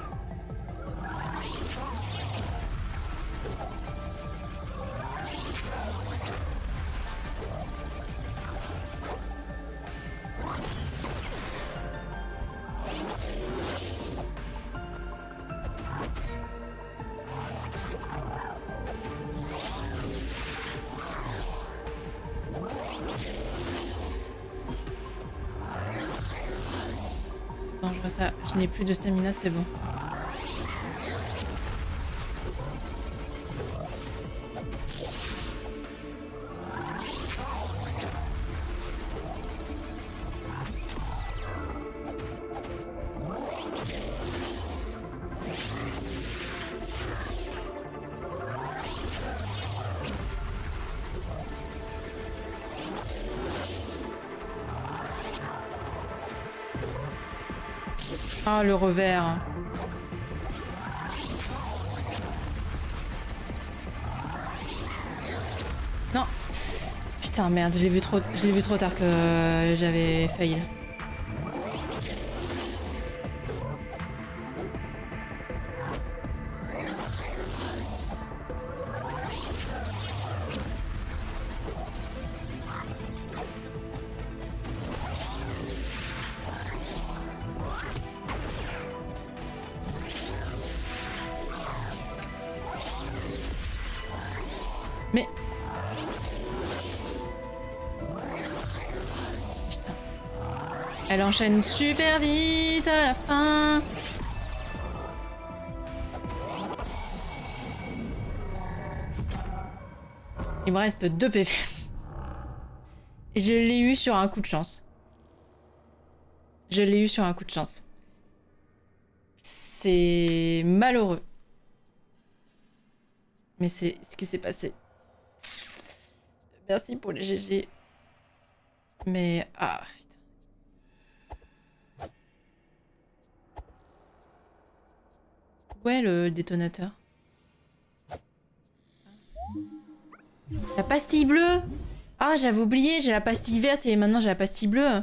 Non, je vois ça. Je n'ai plus de stamina, c'est bon. Ah, le revers. Non. Putain, merde, je l'ai vu trop tard que j'avais failli. Mais... Putain. Elle enchaîne super vite à la fin. Il me reste 2 PV. Et je l'ai eu sur un coup de chance. Je l'ai eu sur un coup de chance. C'est malheureux. Mais c'est ce qui s'est passé. Merci pour les GG. Mais... Ah, putain. Où est le détonateur? La pastille bleue! Ah, j'avais oublié, j'ai la pastille verte et maintenant j'ai la pastille bleue.